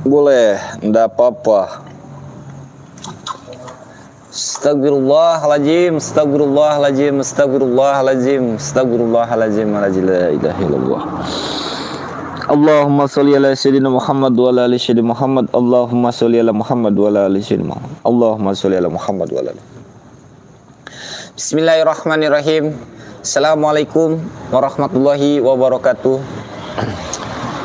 Boleh, enggak apa-apa. Astagfirullahaladzim, astagfirullahaladzim, astagfirullahaladzim, astagfirullahaladzim, la ilaha illallah. Allahumma sholli ala sayyidina Muhammad wa ala ali sayyidina Muhammad. Allahumma sholli ala Muhammad wa ala ali sayyidina Muhammad. Allahumma sholli ala Muhammad wa ala ali. Bismillahirrahmanirrahim. Assalamualaikum warahmatullahi wabarakatuh.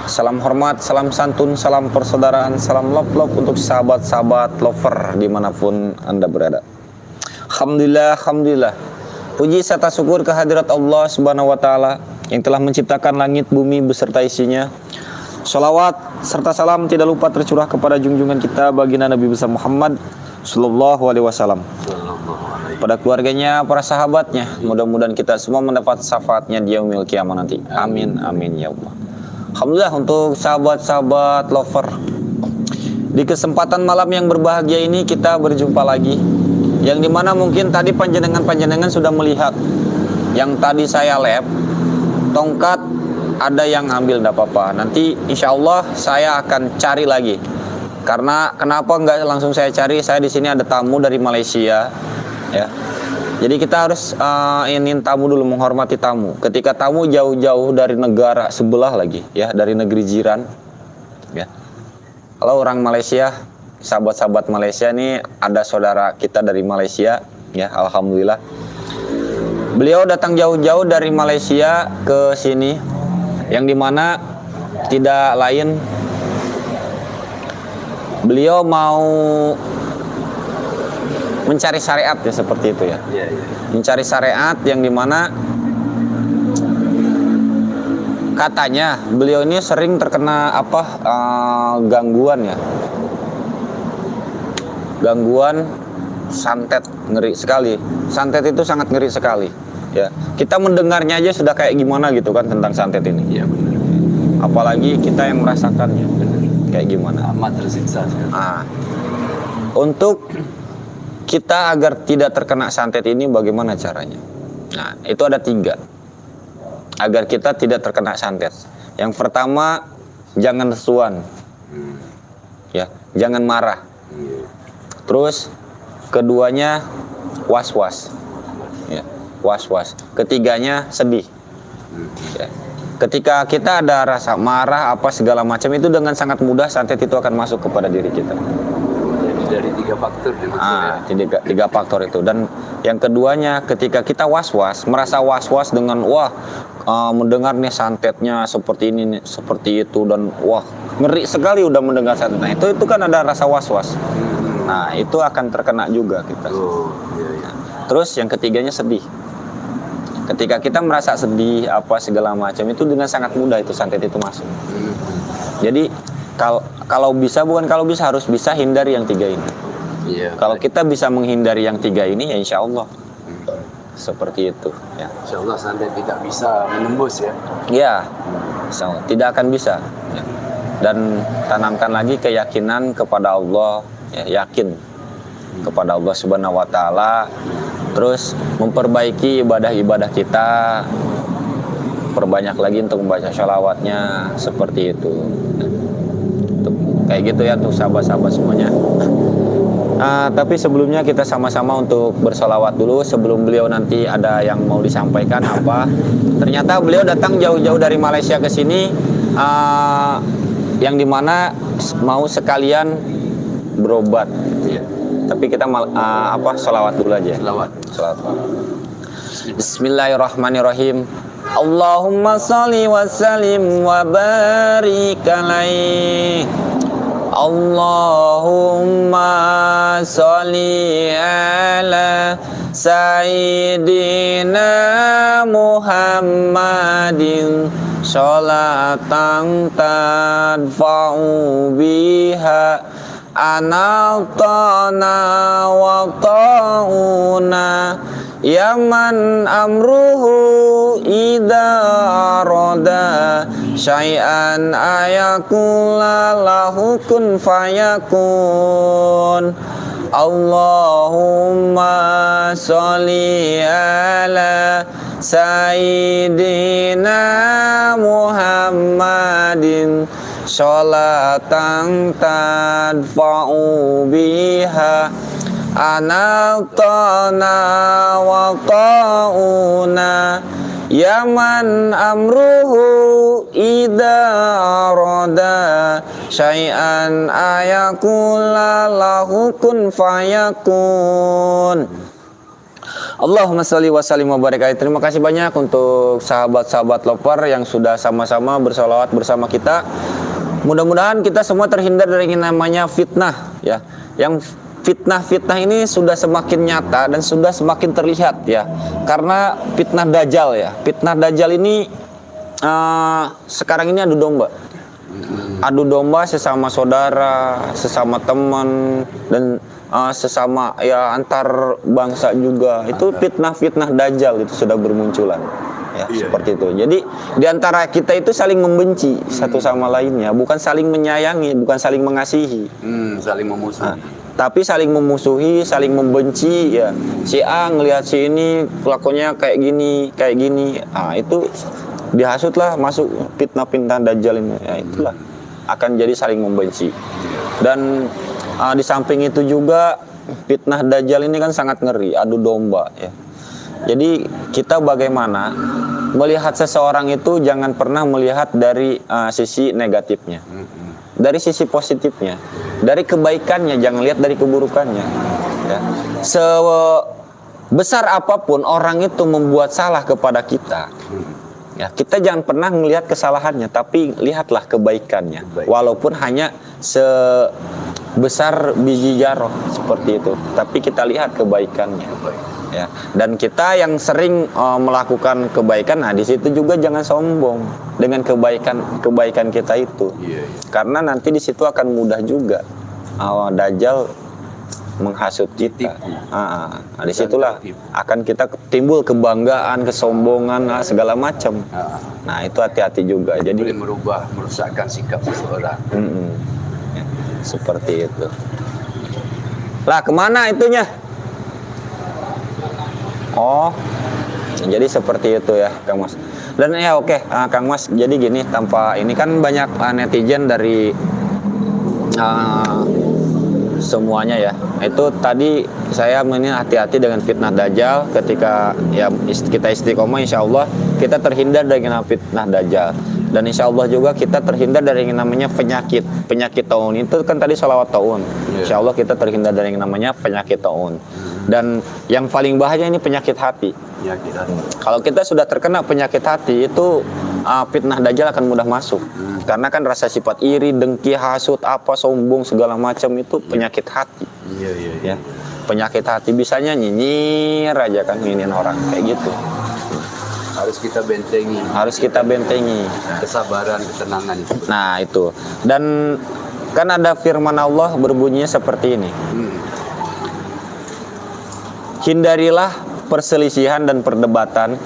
Salam hormat, salam santun, salam persaudaraan, salam love untuk sahabat-sahabat lover dimanapun Anda berada. Alhamdulillah, alhamdulillah. Puji serta syukur kehadirat Allah Subhanahu wa taala yang telah menciptakan langit bumi beserta isinya. Sholawat serta salam tidak lupa tercurah kepada junjungan kita baginda Nabi besar Muhammad sallallahu alaihi wasallam, pada keluarganya, para sahabatnya. Mudah-mudahan kita semua mendapat syafaatnya di yaumil qiyamah nanti. Amin, amin ya Allah. Alhamdulillah untuk sahabat-sahabat lover, di kesempatan malam yang berbahagia ini kita berjumpa lagi. Yang dimana mungkin tadi panjenengan sudah melihat yang tadi saya lab, tongkat ada yang ambil, tidak apa-apa. Nanti insya Allah saya akan cari lagi. Karena kenapa nggak langsung saya cari? Saya di sini ada tamu dari Malaysia, ya. Jadi kita harus ingin tamu dulu, menghormati tamu. Ketika tamu jauh-jauh dari negara sebelah lagi, ya, dari negeri jiran, ya. Kalau orang Malaysia, sahabat-sahabat Malaysia ini ada saudara kita dari Malaysia, ya, alhamdulillah. Beliau datang jauh-jauh dari Malaysia ke sini, yang dimana tidak lain, beliau mau mencari syariat, ya, seperti itu ya. Mencari syariat yang dimana katanya beliau ini sering terkena gangguan, ya. Gangguan santet, ngeri sekali. Santet itu sangat ngeri sekali, ya. Kita mendengarnya aja sudah kayak gimana gitu kan tentang santet ini. Iya, benar. Apalagi kita yang merasakannya. Benar. Kayak gimana? Amat tersiksa. Untuk kita agar tidak terkena santet ini bagaimana caranya? Nah, itu ada 3 agar kita tidak terkena santet. Yang pertama, jangan lesuan, ya, jangan marah. Terus keduanya was-was, ya, was-was. Ketiganya sedih, ya. Ketika kita ada rasa marah apa segala macam, itu dengan sangat mudah santet itu akan masuk kepada diri kita. Dari 3 faktor dimaksud, ya? 3 faktor itu. Dan yang keduanya, ketika kita was-was, merasa was-was dengan mendengar nih santetnya seperti ini, seperti itu, dan wah, ngeri sekali udah mendengar santet. Nah, itu kan ada rasa was-was. Nah, itu akan terkena juga kita. Iya. Terus yang ketiganya sedih. Ketika kita merasa sedih apa segala macam, itu dengan sangat mudah itu santet itu masuk. Jadi kalau bisa harus bisa hindari yang 3 ini. Iya. Kalau kita bisa menghindari yang 3 ini, ya insya Allah seperti itu, ya. Insya Allah santet tidak bisa menembus, ya. Ya, insya Allah tidak akan bisa, ya. Dan tanamkan lagi keyakinan kepada Allah, ya, yakin kepada Allah Subhanahu wa taala. Terus memperbaiki ibadah-ibadah kita, perbanyak lagi untuk membaca sholawatnya, seperti itu. Kayak gitu ya untuk sahabat-sahabat semuanya. Tapi sebelumnya kita sama-sama untuk bersolawat dulu sebelum beliau nanti ada yang mau disampaikan apa. Ternyata beliau datang jauh-jauh dari Malaysia ke sini, yang dimana mau sekalian berobat. Iya. Tapi kita solawat dulu aja. Selawat. Bismillahirrahmanirrahim. Allahumma sholli wa sallim wa barik alaihi. Allahumma sholli ala sayyidina Muhammadin sholatan tadfa'u biha analtana wa ta'una yaman amruhu idza arada syai'an ayakula lahu kun fayakun. Allahumma sholli ala sayyidina Muhammadin sholatan tadfa'u biha anatana wa ta'una yaman amruhu ida arada syai'an ayakula lahu kun fayakun. Allahumma sholli wa sallim wa barik alaihi. Terima kasih banyak untuk sahabat-sahabat lover yang sudah sama-sama bersolawat bersama kita. Mudah-mudahan kita semua terhindar dari yang namanya fitnah ya. Yang fitnah-fitnah ini sudah semakin nyata dan sudah semakin terlihat ya. Karena fitnah dajjal ya. Fitnah dajjal ini sekarang ini adu domba. Adu domba sesama saudara, sesama teman dan sesama ya antar bangsa juga. Itu fitnah-fitnah dajjal itu sudah bermunculan. Ya, seperti itu. Jadi di antara kita itu saling membenci satu sama lainnya, bukan saling menyayangi, bukan saling mengasihi. Saling memusuhi. Tapi saling memusuhi, saling membenci ya. Si A ngelihat si ini kelakuannya kayak gini. Itu dihasutlah masuk fitnah-fitnah dajjal ini. Ya itulah akan jadi saling membenci. Dan di samping itu juga fitnah dajjal ini kan sangat ngeri, adu domba ya. Jadi kita bagaimana melihat seseorang itu jangan pernah melihat dari sisi negatifnya. Dari sisi positifnya, dari kebaikannya, jangan lihat dari keburukannya ya. Sebesar apapun orang itu membuat salah kepada kita ya, kita jangan pernah melihat kesalahannya, tapi lihatlah kebaikannya. Walaupun hanya sebesar biji jaroh seperti itu, tapi kita lihat kebaikannya ya. Dan kita yang sering melakukan kebaikan, nah di situ juga jangan sombong dengan kebaikan kita itu. Karena nanti di situ akan mudah juga dajjal menghasut kita. Disitulah akan kita timbul kebanggaan, kesombongan, segala macam. Nah itu hati-hati juga. Jadi boleh merusakkan sikap seseorang. Ya, seperti itu. Lah kemana itunya? Oh, jadi seperti itu ya, Kang Mas. Dan ya oke, Kang Mas. Jadi gini, tanpa ini kan banyak netizen dari semuanya ya. Itu tadi saya hati-hati dengan fitnah dajjal. Ketika ya kita istiqomah, insya Allah kita terhindar dari fitnah dajjal. Dan insya Allah juga kita terhindar dari yang namanya penyakit taun. Itu kan tadi sholawat taun. Insya Allah kita terhindar dari yang namanya penyakit taun. Dan yang paling bahaya ini penyakit hati. Kalau kita sudah terkena penyakit hati itu fitnah dajjal akan mudah masuk. Karena kan rasa sifat iri, dengki, hasut, sombong segala macam itu penyakit hati. Ya. Penyakit hati bisanya nyinyir aja kan, nginin orang kayak gitu. Harus kita bentengi. Kesabaran, ketenangan itu. Nah itu. Dan kan ada firman Allah berbunyinya seperti ini. Hindarilah perselisihan dan perdebatan,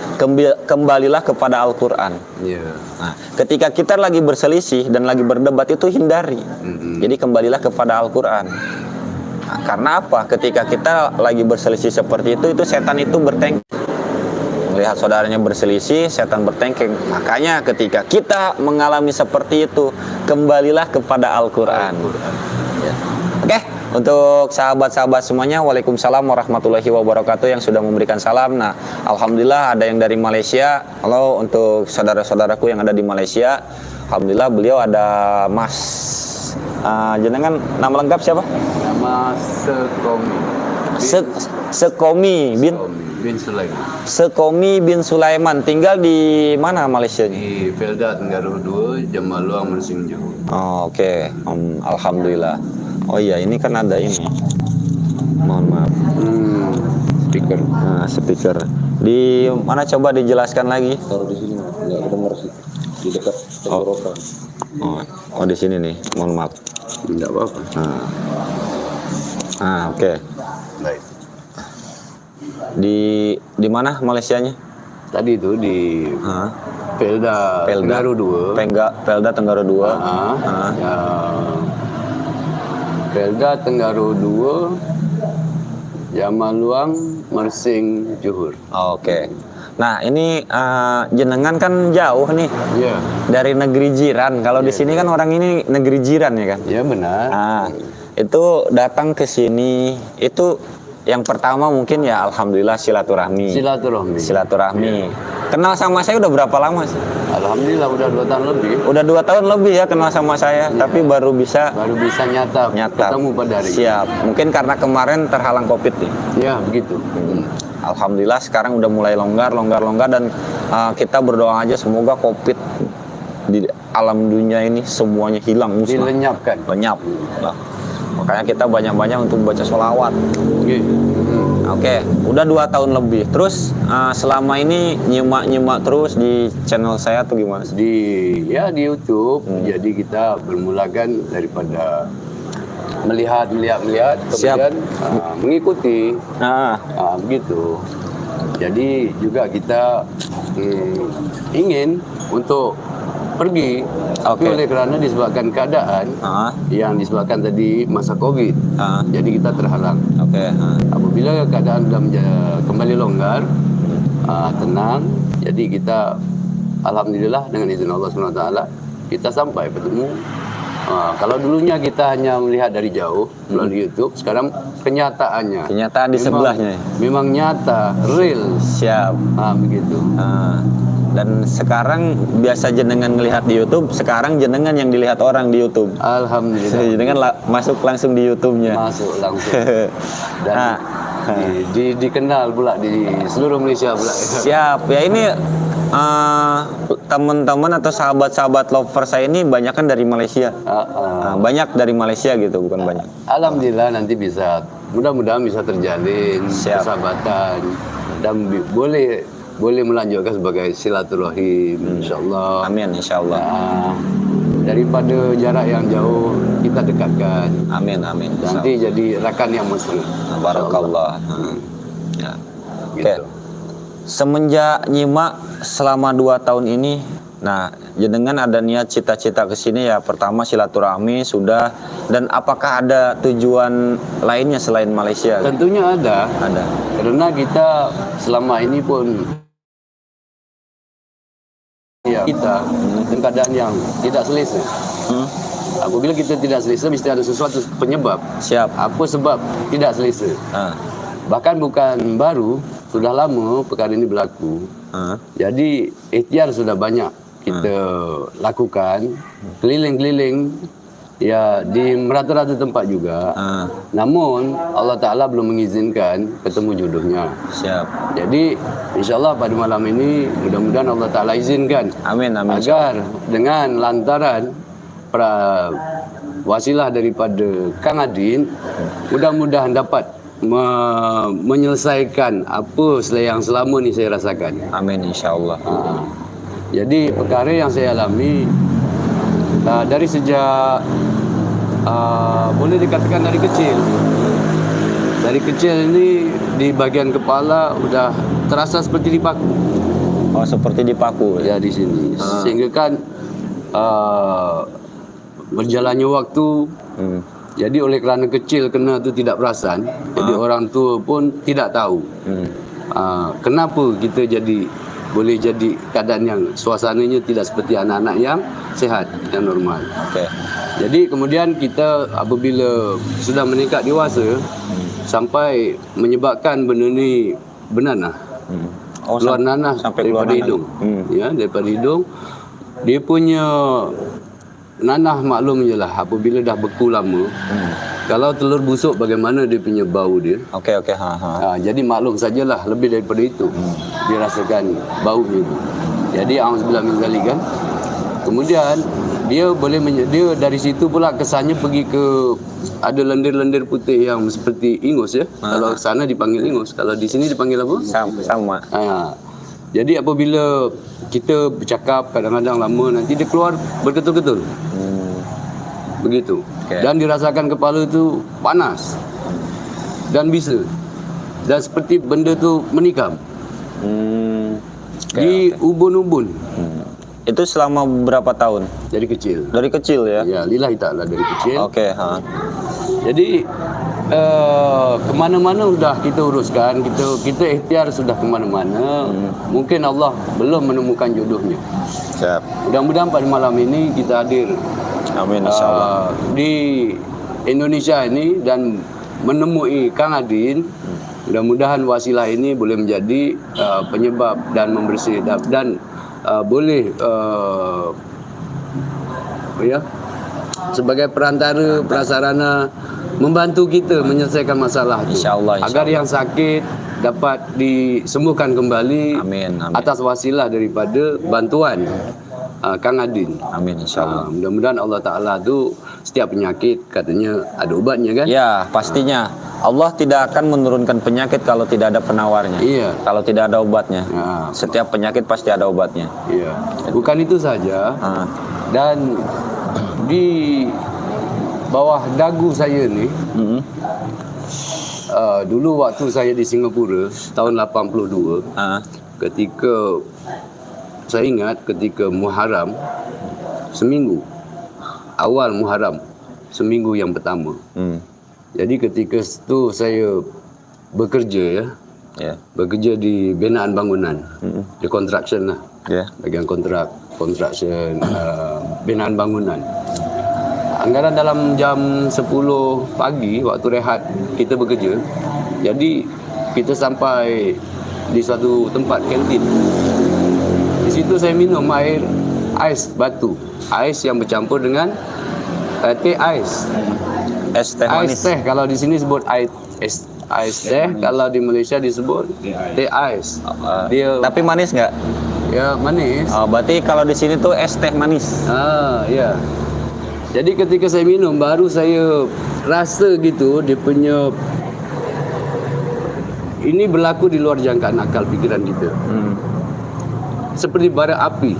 kembalilah kepada Al-Quran. Nah, ketika kita lagi berselisih dan lagi berdebat itu hindari. Jadi kembalilah kepada Al-Quran. Nah, karena apa? Ketika kita lagi berselisih seperti itu setan itu bertengkar. Melihat saudaranya berselisih, setan bertengkar. Makanya ketika kita mengalami seperti itu, kembalilah kepada Al-Quran. Oke. Untuk sahabat-sahabat semuanya, waalaikumsalam warahmatullahi wabarakatuh yang sudah memberikan salam. Nah, alhamdulillah ada yang dari Malaysia. Halo untuk saudara-saudaraku yang ada di Malaysia. Alhamdulillah beliau ada Mas. Jenengan nama lengkap siapa? Nama Sekomi bin Sulaiman. Tinggal di mana Malaysia? Di Felda Tenggara 2, Jemaluang Mersing Johor. Oh, oke. Alhamdulillah. Oh iya, ini kan ada ini. Mohon maaf. Speaker. Speaker. Di mana coba dijelaskan lagi? Taruh di sini, nggak kedengar sih. Di dekat tenggorokan. Oh di sini nih. Mohon maaf. Enggak apa-apa. Oke. Baik. Di mana Malaysianya? Tadi itu di Felda Tenggara 2. Felda Tenggara 2. Felda Tenggara 2, Jemaluang Mersing Johor. Oke. Nah, ini jenengan kan jauh nih Iya. dari negeri jiran. Kalau di sini kan orang ini negeri jiran ya kan? Ya benar. Nah, itu datang ke sini itu yang pertama mungkin ya alhamdulillah silaturahmi. Silaturahmi. Kenal sama saya udah berapa lama sih? Alhamdulillah udah 2 tahun lebih. Udah 2 tahun lebih ya kenal sama saya, tapi baru bisa nyata ketemu pada hari. Siap. Mungkin karena kemarin terhalang Covid nih. Ya begitu. Alhamdulillah sekarang udah mulai longgar dan kita berdoa aja semoga Covid di alam dunia ini semuanya hilang, musnah. Lenyap. Nah, makanya kita banyak-banyak untuk baca sholawat. Oke, udah 2 tahun lebih. Terus selama ini nyimak terus di channel saya tuh gimana sih? Di YouTube. Jadi kita bermulakan daripada melihat kemudian mengikuti. Begitu. Jadi juga kita ingin untuk pergi, tapi oleh karena disebabkan keadaan yang disebabkan tadi masa Covid, jadi kita terhalang. Apabila keadaan sudah kembali longgar, tenang, jadi kita alhamdulillah dengan izin Allah SWT kita sampai bertemu. Kalau dulunya kita hanya melihat dari jauh melalui YouTube, sekarang kenyataan di sebelahnya. Memang nyata, real. Siap. Begitu. Dan sekarang biasa jenengan melihat di YouTube, sekarang jenengan yang dilihat orang di YouTube. Alhamdulillah. Jenengan masuk langsung di YouTube-nya. Masuk langsung. Dan dikenal pula di seluruh Malaysia pula. Siap. Ya ini teman-teman atau sahabat-sahabat lover saya ini banyak kan dari Malaysia. Banyak dari Malaysia gitu, bukan banyak. Alhamdulillah nanti mudah-mudahan bisa terjalin persahabatan dan boleh melanjutkan sebagai silaturahim, insyaallah. Amin, insyaallah. Daripada jarak yang jauh kita dekatkan. Amin. Nanti jadi rakan yang mesra. Barakallah. Ya. Gitu. Semenjak nyimak selama 2 tahun ini, nah jenengan ada niat cita-cita ke sini ya, pertama silaturahmi sudah, dan apakah ada tujuan lainnya selain Malaysia? Tentunya ada. Karena kita selama ini pun kita dalam keadaan yang tidak selesa. Apabila kita tidak selesa, mesti ada sesuatu penyebab. Siap. Apa sebab tidak selesa? Bahkan bukan baru, sudah lama perkara ini berlaku. Jadi ikhtiar sudah banyak kita lakukan, keliling-keliling ya di merata-rata tempat juga. Namun Allah Ta'ala belum mengizinkan ketemu jodohnya. Siap. Jadi insyaAllah pada malam ini mudah-mudahan Allah Ta'ala izinkan. Amin. Agar dengan lantaran wasilah daripada Kang Adin, mudah-mudahan dapat menyelesaikan apa yang selama ni saya rasakan. Amin, insyaallah. Jadi perkara yang saya alami dari sejak boleh dikatakan dari kecil. Dari kecil ini di bagian kepala udah terasa seperti dipaku. Oh, seperti dipaku ya di sini. Sehingga kan berjalannya waktu, jadi oleh kerana kecil kena tu tidak perasan, jadi orang tua pun tidak tahu kenapa kita boleh jadi keadaan yang suasananya tidak seperti anak-anak yang sehat, yang normal. Jadi kemudian kita apabila sudah meningkat dewasa, sampai menyebabkan benda ni bernanah. Keluar nanah daripada hidung. Ya, daripada hidung. Dia punya nanah maklum je lah, apabila dah beku lama. Kalau telur busuk bagaimana dia punya bau dia. Jadi maklum sajalah, lebih daripada itu dia rasakan baunya itu. Jadi auzubillah min zalik kan. Kemudian dia dia dari situ pula kesannya pergi ke ada lendir-lendir putih yang seperti ingus ya. Kalau sana dipanggil ingus, kalau di sini dipanggil apa? Sama. Jadi apabila kita bercakap kadang-kadang lama, nanti dia keluar berketul-ketul. Begitu. Dan dirasakan kepala itu panas dan bisa, dan seperti benda tu menikam di ubun-ubun. Itu selama berapa tahun? Dari kecil. Dari kecil ya? Ya, lillahi ta'ala dari kecil. Oke. Jadi kemana-mana sudah kita uruskan, kita ikhtiar sudah kemana-mana. Mungkin Allah belum menemukan jodohnya. Siap. Mudah-mudahan pada malam ini kita hadir Amin insyaallah. di Indonesia ini dan menemui Kang Adin. Mudah-mudahan wasilah ini boleh menjadi penyebab dan membersih dan boleh sebagai perantara prasarana membantu kita menyelesaikan masalah itu. Insyaallah, Agar yang sakit dapat disembuhkan kembali. Amin, amin. Atas wasilah daripada bantuan Kang Adin. Amin insyaallah. Mudah-mudahan Allah Ta'ala tu setiap penyakit katanya ada ubatnya kan? Ya, pastinya. Allah tidak akan menurunkan penyakit kalau tidak ada penawarnya. Iya. Kalau tidak ada obatnya. Ya. Setiap penyakit pasti ada obatnya. Iya. Bukan itu saja. Dan di bawah dagu saya ni, dulu waktu saya di Singapura tahun 82, ketika saya ingat ketika Muharram seminggu, awal Muharram seminggu yang pertama. Jadi ketika itu saya bekerja bekerja di binaan bangunan, di construction lah, bagian construction binaan bangunan. Anggaran dalam jam 10 pagi waktu rehat kita bekerja. Jadi kita sampai di suatu tempat kantin. Di situ saya minum air ais batu, ais yang bercampur dengan teh ais. Es teh manis. Ais teh kalau di sini sebut ais teh, kalau di Malaysia disebut teh ais. Dia Tapi manis nggak? ya manis. Oh, berarti kalau di sini tuh es teh manis. Ya. Jadi ketika saya minum baru saya rasa gitu dia punya ini berlaku di luar jangkaan akal fikiran kita. Seperti bara api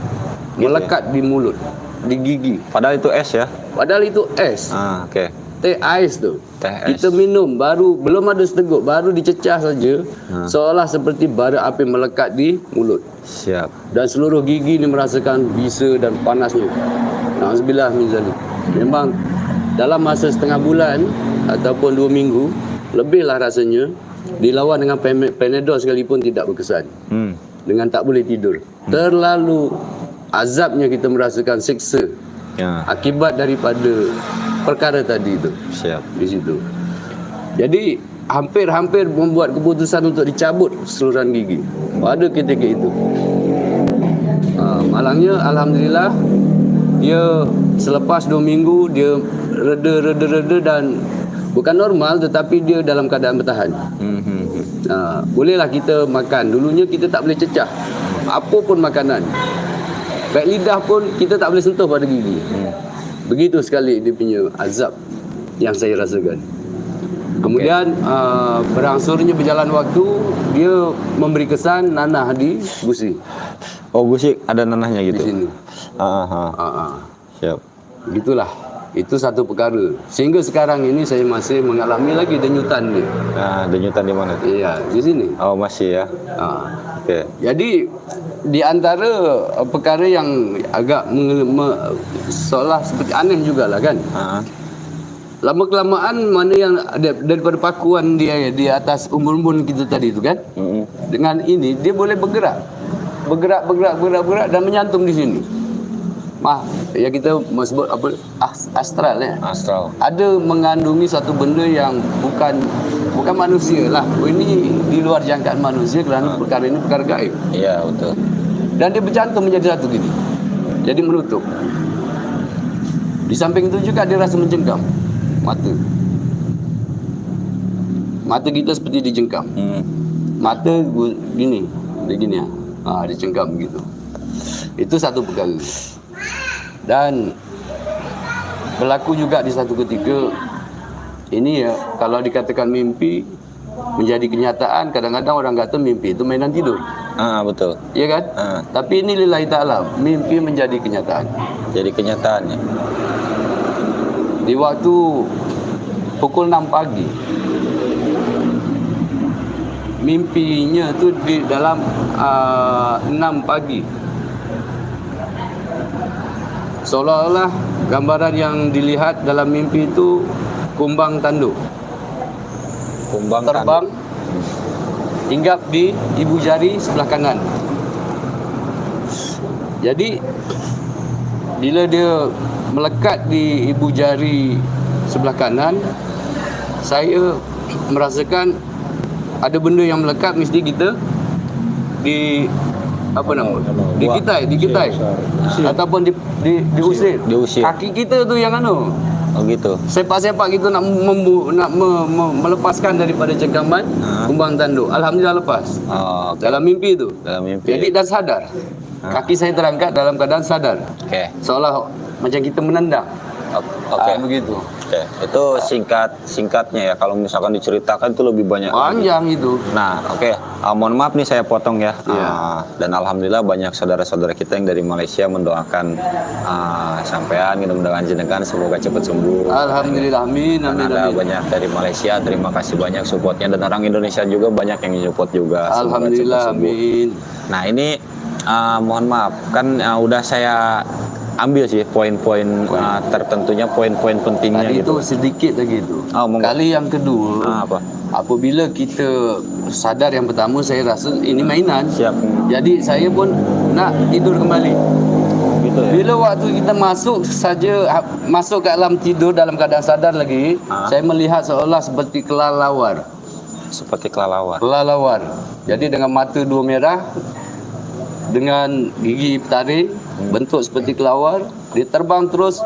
melekat di mulut, di gigi. Padahal itu es ya. Padahal itu es. Oke. Teh ais tu. Teh ais. Kita minum baru belum ada seteguk, baru dicecah saja seolah seperti bara api melekat di mulut. Siap. Dan seluruh gigi ni merasakan bisa dan panasnya. Na'udzubillah min zalik. Memang dalam masa setengah bulan ataupun 2 minggu lebihlah rasanya, dilawan dengan Panadol sekalipun tidak berkesan. Dengan tak boleh tidur. Terlalu azabnya kita merasakan siksa akibat daripada perkara tadi itu. Siap. Di situ. Jadi hampir-hampir membuat keputusan untuk dicabut seluruhan gigi pada ketika itu. Malangnya alhamdulillah dia selepas 2 minggu dia reda dan bukan normal tetapi dia dalam keadaan bertahan. Bolehlah kita makan. Dulunya kita tak boleh cecah apa pun makanan. Baik lidah pun kita tak boleh sentuh pada gigi. Begitu sekali dia punya azab yang saya rasakan. Kemudian berangsurnya berjalan waktu, dia memberi kesan nanah di gusi. Oh, gusi ada nanahnya gitu. Di sini. Siap. Begitulah. Itu satu perkara. Sehingga sekarang ini saya masih mengalami lagi denyutan ni. Denyutan di mana? Iya, di sini. Oh, masih ya. Oke. Jadi di antara perkara yang agak seolah seperti aneh jugalah kan. Lama-kelamaan mana yang daripada pakuan dia di atas umbun-umbun kita tadi itu kan. Dengan ini dia boleh bergerak dan menyantum di sini. Ya kita sebut apa astral ya. Astral. Ada mengandungi satu benda yang bukan manusia lah. Ini di luar jangkaan manusia kerana perkara ini perkara gaib. Iya, betul. Dan dia bercantum menjadi satu gini. Jadi menutup. Di samping itu juga dia rasa mencengkam mata. Mata kita seperti dijengkam. Mata gini, begini ya. Dicengkam begitu. Itu satu perkara. Dan berlaku juga di satu ketika ini ya, kalau dikatakan mimpi menjadi kenyataan, kadang-kadang orang kata mimpi itu mainan tidur. Betul. Iya kan? Tapi ini lillahi ta'ala, mimpi menjadi kenyataan. Jadi kenyataannya. Di waktu pukul 6 pagi, mimpinya tu di dalam 6 pagi. Seolah-olah gambaran yang dilihat dalam mimpi itu kumbang tanduk. Kumbang terbang hinggap di ibu jari sebelah kanan. Jadi bila dia melekat di ibu jari sebelah kanan, saya merasakan ada benda yang melekat, mesti kita di apa nama? Dikitai ataupun diusir. Diusir. Kaki kita tu yang Oh gitu. sepak-sepak gitu nak melepaskan daripada cengkaman kumbang tanduk. Alhamdulillah lepas. Oh, oke. Dalam mimpi tu. Dalam mimpi. Jadi dan sadar. Kaki saya terangkat dalam keadaan sadar. Oke. Seolah macam kita menendang. Oke. Begitu. Oke. Itu singkatnya ya. Kalau misalkan diceritakan itu lebih banyak. Panjang itu. Nah, oke. Mohon maaf nih saya potong ya. Iya. Dan alhamdulillah banyak saudara-saudara kita yang dari Malaysia mendoakan sampean, mudah-mudahan jenengan semoga cepat sembuh. Alhamdulillah, amin, Dan amin, ada amin. banyak dari Malaysia, terima kasih banyak supportnya, dan orang Indonesia juga banyak yang support juga. Semoga Alhamdulillah, cepat sembuh. amin. Nah ini mohon maaf kan udah saya ambil sih poin-poin tertentunya, poin-poin pentingnya Tadi gitu. itu sedikit lagi itu. Oh, monggo. Kali yang kedua, Apa? apabila kita sadar, yang pertama saya rasa ini mainan. Siap. Jadi saya pun nak tidur kembali. Gitu ya. Bila waktu kita masuk ke alam tidur dalam keadaan sadar lagi, saya melihat seolah seperti kelelawar. Seperti kelelawar. Kelelawar. Jadi dengan mata dua merah, dengan gigi tarik, bentuk seperti kelelawar, dia terbang terus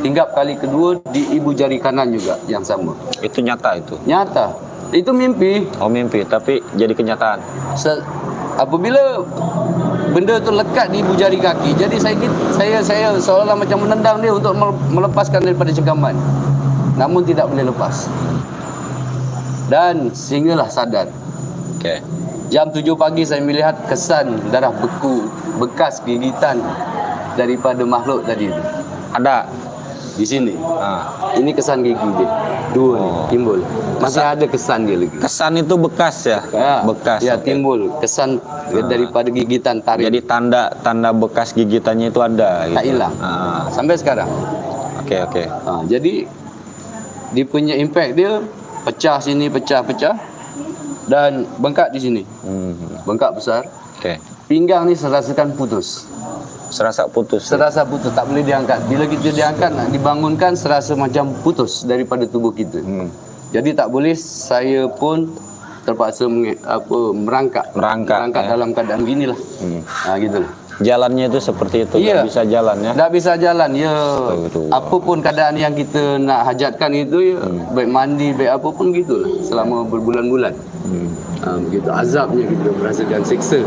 hinggap kali kedua di ibu jari kanan juga yang sama. Itu nyata itu. Nyata. Itu mimpi. Oh mimpi, tapi jadi kenyataan. Apabila benda tu lekat di ibu jari kaki, jadi saya seolah macam menendang dia untuk melepaskan daripada cengkaman. Namun tidak boleh lepas. Dan sehinggalah sadar. Oke. Jam 7 pagi saya melihat kesan darah beku, bekas gigitan daripada makhluk tadi tu. Ada. Di sini. Ah. Ini kesan gigi dia. Dua ni timbul. Masih ada kesan dia lagi. Kesan itu bekas ya. Bekas. Ya, oke. timbul kesan daripada gigitan tarik. Jadi tanda bekas gigitannya itu ada. tak Gitu. hilang. Sampai sekarang. Oke. Jadi dia punya impact dia pecah sini, pecah dan bengkak di sini. Bengkak besar. Oke. Pinggang ni serasakan putus. Serasa putus. Serasa putus, tak boleh diangkat. Bila kita diangkat, nak dibangunkan, serasa macam putus daripada tubuh kita. Jadi tak boleh, saya pun terpaksa merangkak ya. dalam keadaan beginilah. Gitulah. Jalannya itu seperti itu. Iya. Nggak bisa jalan ya. Tak bisa jalan, ya. Betul. Apapun keadaan yang kita nak hajatkan itu, ya, baik mandi, baik apa pun gitulah. Selama berbulan-bulan. Begitu azabnya kita merasakan siksa.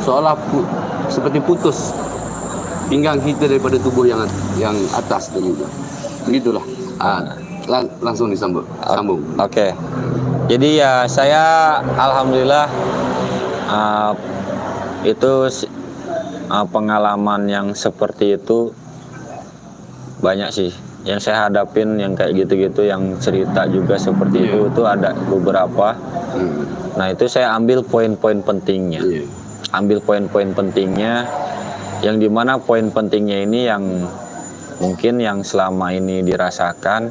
Seolah seperti putus pinggang kita daripada tubuh yang atas tadi. Begitulah. Langsung sambung. Oke. Jadi ya saya alhamdulillah itu pengalaman yang seperti itu banyak sih yang saya hadapin, yang kayak gitu-gitu, yang cerita juga seperti itu ada beberapa. Nah itu saya ambil poin-poin pentingnya. Ambil poin-poin pentingnya, yang dimana poin pentingnya ini yang mungkin yang selama ini dirasakan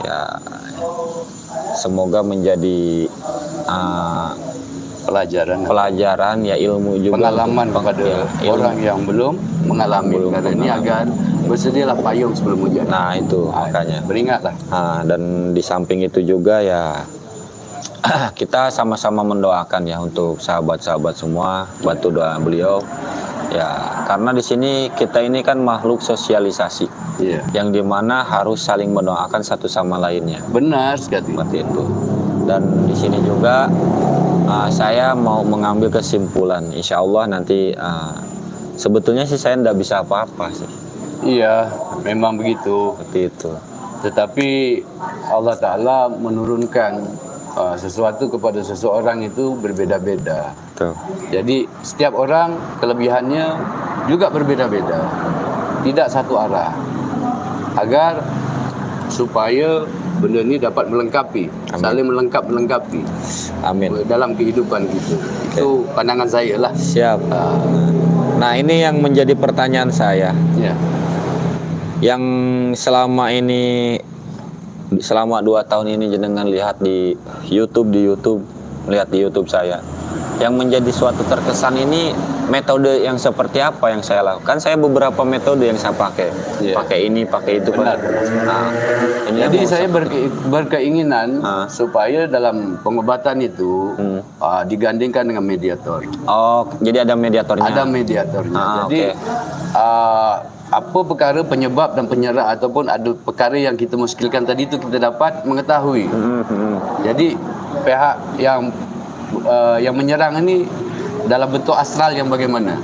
ya semoga menjadi pelajaran ya, ilmu juga, pengalaman kepada orang yang belum mengalami. Karena ini agar bersedialah payung sebelum hujan. Nah itu makanya beringatlah. Dan di samping itu juga ya kita sama-sama mendoakan ya untuk sahabat-sahabat semua, bantu doa beliau ya, karena di sini kita ini kan makhluk sosialisasi, yang dimana harus saling mendoakan satu sama lainnya. Benar sekali. Seperti itu. Dan di sini juga saya mau mengambil kesimpulan, insya Allah nanti sebetulnya sih saya tidak bisa apa-apa sih. Iya, memang begitu. Seperti itu. Tetapi Allah Ta'ala menurunkan sesuatu kepada seseorang itu berbeda-beda. Tuh. Jadi setiap orang kelebihannya juga berbeda-beda. Tidak satu arah. Agar supaya benda ini dapat melengkapi, saling melengkapi Amin. dalam kehidupan kita. Itu pandangan saya lah. Siap. Nah ini yang menjadi pertanyaan saya. Ya. Yang selama ini selama 2 tahun ini jenengan lihat di YouTube, lihat di YouTube saya. Yang menjadi suatu terkesan ini metode yang seperti apa yang saya lakukan? Saya beberapa metode yang saya pakai. Iya. Pakai ini, pakai itu. Benar. Nah, ini Jadi yang mau saya berkeinginan supaya dalam pengobatan itu digandingkan dengan mediator. Oh, jadi ada mediatornya. Ada mediatornya. Jadi oke. apa perkara penyebab dan penyerah ataupun ada perkara yang kita muskilkan tadi itu kita dapat mengetahui. Jadi pihak yang menyerang ini dalam bentuk astral yang bagaimana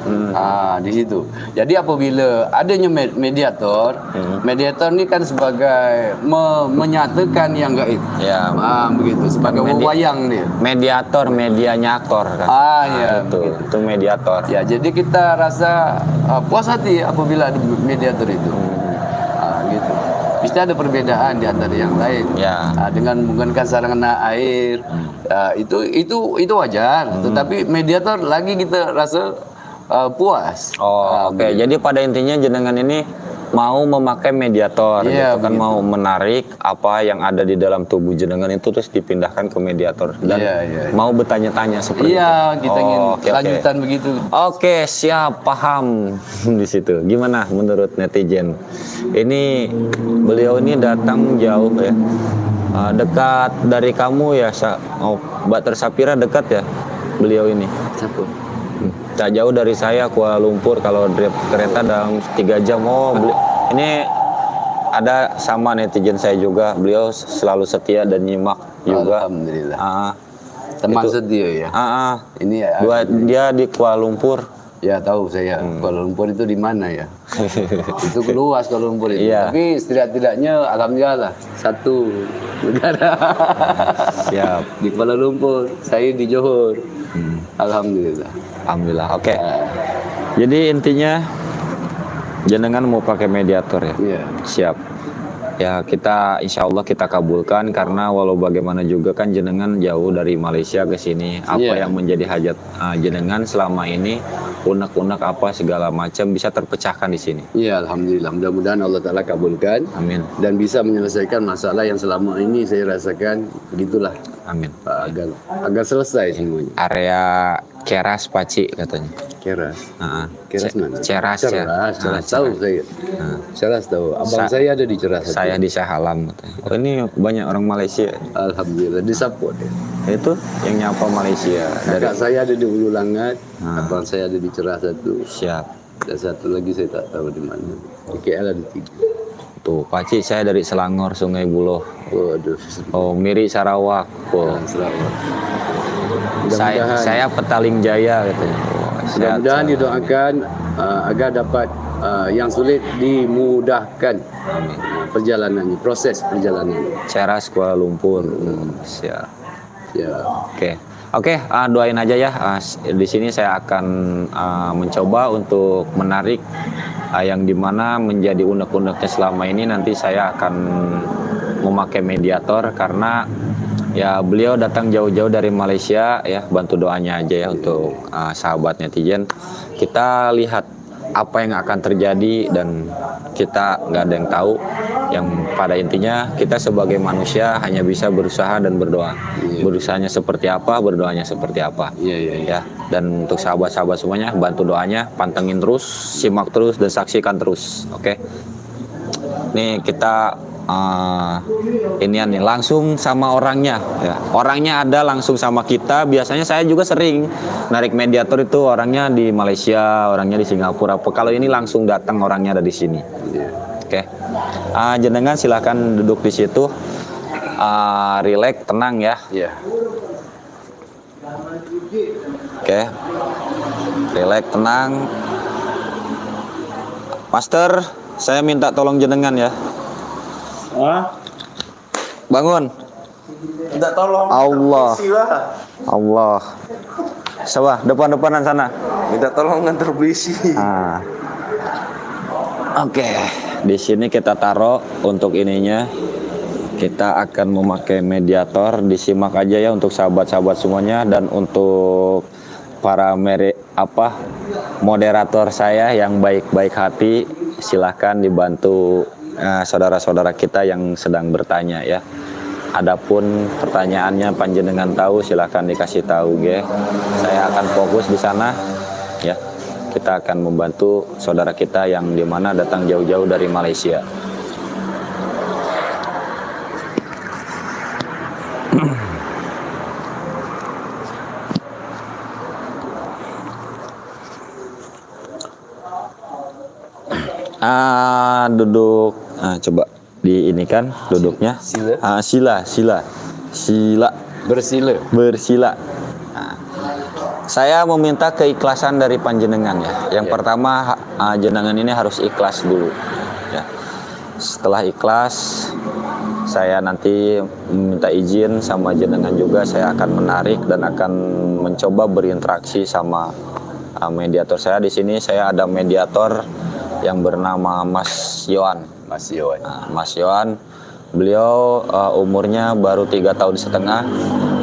di situ. Jadi apabila adanya mediator, mediator ni kan sebagai menyatakan yang gaib. Ya, begitu sebagai wayang dia. mediator, medianyator kan. Ya, itu mediator. Ya, jadi kita rasa puas hati apabila ada mediator itu. Gitu. Mesti ada perbedaan di antara yang lain. Ya. Dengan menggunakan sarana air, itu wajar. Tetapi mediator lagi kita rasa puas. Oke. Jadi pada intinya jenengan ini mau memakai mediator, Iya, gitu kan, begitu. mau menarik apa yang ada di dalam tubuh jenengan itu terus dipindahkan ke mediator dan Iya. mau bertanya-tanya seperti Iya, itu. kita ingin Oke. lanjutan begitu. Oke, siap, paham di situ. Gimana menurut netizen? Ini beliau ini datang jauh ya, dekat dari kamu ya, Mbak Tersapira dekat ya beliau ini. Siapa? Tak jauh dari saya, Kuala Lumpur. Kalau trip kereta dalam 3 jam. Ini ada sama netizen saya juga. Beliau selalu setia dan nyimak juga. Alhamdulillah. itu. Teman setia ya. Ini Dia di Kuala Lumpur. ya tahu saya. Kuala Lumpur itu di mana ya? Itu luas Kuala Lumpur itu. Iya. Tapi setidak-tidaknya alhamdulillah lah, satu negara. Siap. Di Kuala Lumpur, saya di Johor. Alhamdulillah. Alhamdulillah. Oke. Jadi intinya jenengan mau pakai mediator ya? Iya. Siap. Ya, kita insya Allah kita kabulkan karena walau bagaimana juga kan jenengan jauh dari Malaysia ke sini. Apa Iya. yang menjadi hajat jenengan selama ini, unek-unek apa segala macam bisa terpecahkan di sini. Iya, alhamdulillah. Mudah-mudahan Allah Taala kabulkan Amin. dan bisa menyelesaikan masalah yang selama ini saya rasakan. Begitulah Amin. agar selesai semuanya. Area Ceras Paci katanya. Keras. Keras mana? Ceras ya. Ceras tahu saya. Ceras tahu. Abang saya ada di Ceras. Saya di Shah Alam katanya. Oh, ini banyak orang Malaysia. Alhamdulillah disupport ya. Itu yang nyapa Malaysia dari Kakak saya ada di Ulu Langat, abang saya ada di Ceras satu, siap. dan satu lagi saya tak tahu di mana. Di KL ada 3. Tuh, Paci saya dari Selangor, Sungai Buloh. Waduh. Oh, Miri Sarawak. Oh. Selamat. Saya Petaling Jaya katanya. Mudah-mudahan didoakan agar dapat yang sulit dimudahkan perjalanannya, proses perjalanannya. Ceras Kuala Lumpur. Siap. Ya. Oke, doain aja ya. Di sini saya akan mencoba untuk menarik yang dimana menjadi unek-uneknya selama ini. Nanti saya akan memakai mediator karena ya beliau datang jauh-jauh dari Malaysia ya. Bantu doanya aja ya untuk sahabat netizen. Kita lihat apa yang akan terjadi dan kita nggak ada yang tahu. Yang pada intinya kita sebagai manusia hanya bisa berusaha dan berdoa. Berusahanya seperti apa, berdoanya seperti apa. Ya. Dan untuk sahabat-sahabat semuanya bantu doanya, pantengin terus, simak terus dan saksikan terus. Oke. Nih kita inian nih langsung sama orangnya ya. Orangnya ada langsung sama kita. Biasanya saya juga sering narik mediator itu orangnya di Malaysia, orangnya di Singapura. Kalau ini langsung datang orangnya ada di sini. Oke. Jenengan silakan duduk di situ. Relax, tenang ya. Oke. Relax, tenang. Master, saya minta tolong jenengan ya. Bangun. Tidak tolong. Allah. Sila. Allah. Sawah, depan-depanan sana. Minta tolong ngantar polisi. Oke. Di sini kita taruh untuk ininya. Kita akan memakai mediator. Disimak aja ya untuk sahabat-sahabat semuanya dan untuk para moderator saya yang baik-baik hati, silahkan dibantu saudara-saudara kita yang sedang bertanya ya. Adapun pertanyaannya panjenengan tahu silahkan dikasih tahu ge. Saya akan fokus di sana ya. Kita akan membantu saudara kita yang dimana datang jauh-jauh dari Malaysia. Duduk. Coba di ini kan duduknya. Sila. Bersila. Saya meminta keikhlasan dari panjenengan ya. Yang pertama jenengan ini harus ikhlas dulu ya. Setelah ikhlas, saya nanti meminta izin sama jenengan juga, saya akan menarik dan akan mencoba berinteraksi sama mediator saya. Di sini saya ada mediator yang bernama Mas Yohan. Mas Yohan, beliau umurnya baru 3 tahun setengah,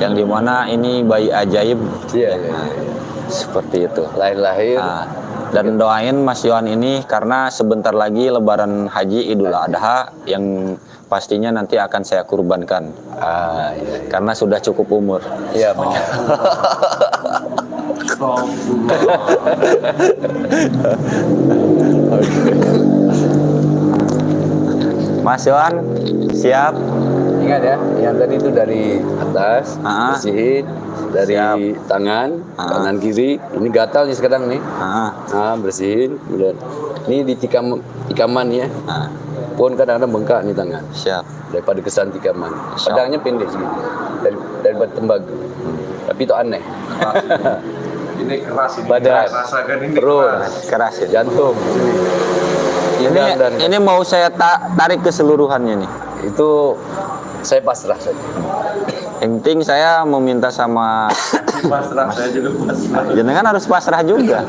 yang dimana ini bayi ajaib. Seperti itu. Lahir. Dan doain Mas Yohan ini karena sebentar lagi Lebaran Haji Idul Adha yang pastinya nanti akan saya kurbankan. Karena sudah cukup umur. Iya benar. Mas Yohan, siap? Ingat ya, yang tadi itu dari atas, bersihin dari tangan kiri. Ini gatal nih sekarang nih. Bersihin. Kemudian ini tikaman ya. Pun kadang-kadang bengkak nih tangan. Siap. Daripada kesan tikaman. Pedangnya pendek segini. Daripada tembaga. Tapi itu aneh. Ini keras ini. Badan, Rasakan ini perut, Keras ya. jantung. Ini mau saya tarik keseluruhannya nih. Itu saya pasrah saja. Yang penting saya meminta sama pasrah, saya juga pasrah. jenengan harus pasrah juga.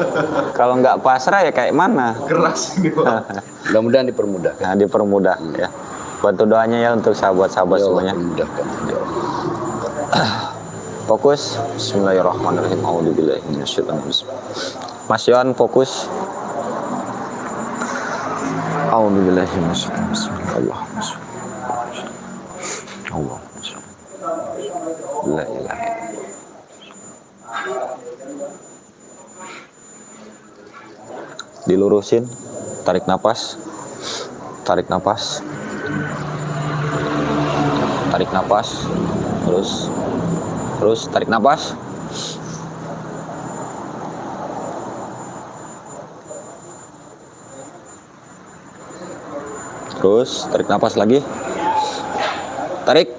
Kalau nggak pasrah ya kayak mana? Keras ini, Pak. Mudah-mudahan dipermudah. Nah, dipermudah ya. Bantu doanya ya untuk sahabat-sahabat semuanya. Dimudahkan. Fokus. Bismillahirrahmanirrahim. A'udzubillahi minasyaitonir rajim. Mas Yohan fokus. A'udzubillahi minasyaitonir rajim. Allahumma shalli. Allahumma shalli. La ilaha illallah. Dilurusin. Tarik napas. Tarik napas. Tarik napas. Terus tarik napas. Terus tarik napas lagi. Tarik.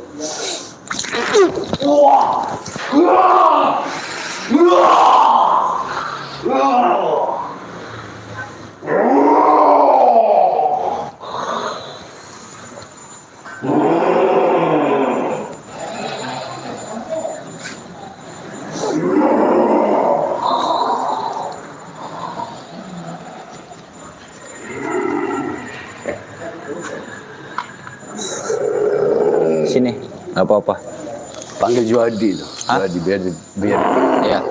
Sini, nggak apa-apa. Panggil Juhadi itu. Juhadi biar. Ya.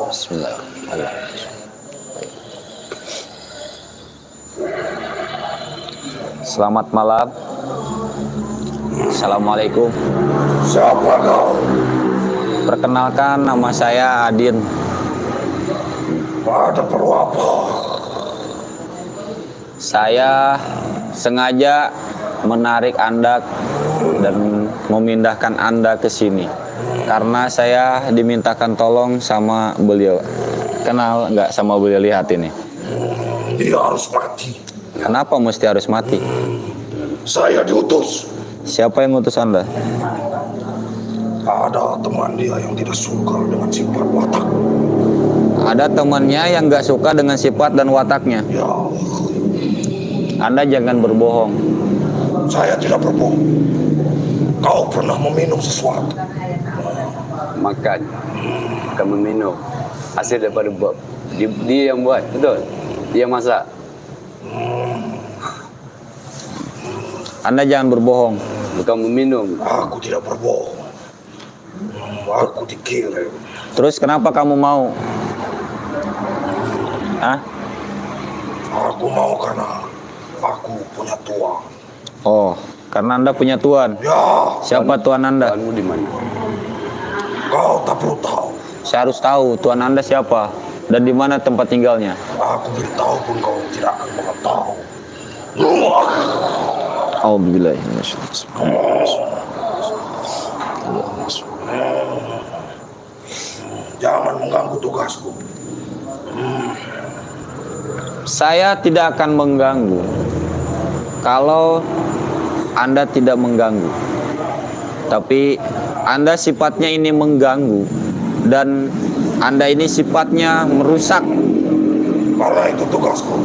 Bismillahirrahmanirrahim. Selamat malam. Assalamualaikum. Siapa kau? Perkenalkan, nama saya Adin. Ada perlu apa? Saya sengaja menarik Anda dan memindahkan Anda ke sini karena saya dimintakan tolong sama beliau. Kenal nggak sama beliau? Lihat ini. Dia harus mati. Kenapa mesti harus mati? Saya diutus. Siapa yang ngutus Anda? Ada teman dia yang tidak suka dengan sifat watak. Ada temannya yang nggak suka dengan sifat dan wataknya. Ya, Anda jangan berbohong. saya tidak berbohong. Kau pernah meminum sesuatu? Makan. Kamu minum. Hasil daripada buat. Dia yang buat, betul? Dia yang masak. Anda jangan berbohong. Bukan meminum. Aku tidak berbohong. Aku dikirim. Terus kenapa kamu mau? Hah? Aku mau karena aku punya tuang. Oh, karena Anda punya Tuhan. Ya, Siapa Tuhan Anda? Tuhanmu di mana? kau tak perlu tahu. Saya harus tahu Tuhan Anda siapa dan di mana tempat tinggalnya. Aku beritahu pun kau tidak akan mengetahui. Alhamdulillah. Jangan mengganggu tugasku. Saya tidak akan mengganggu kalau Anda tidak mengganggu. Tapi Anda sifatnya ini mengganggu dan Anda ini sifatnya merusak. Karena itu tugasku.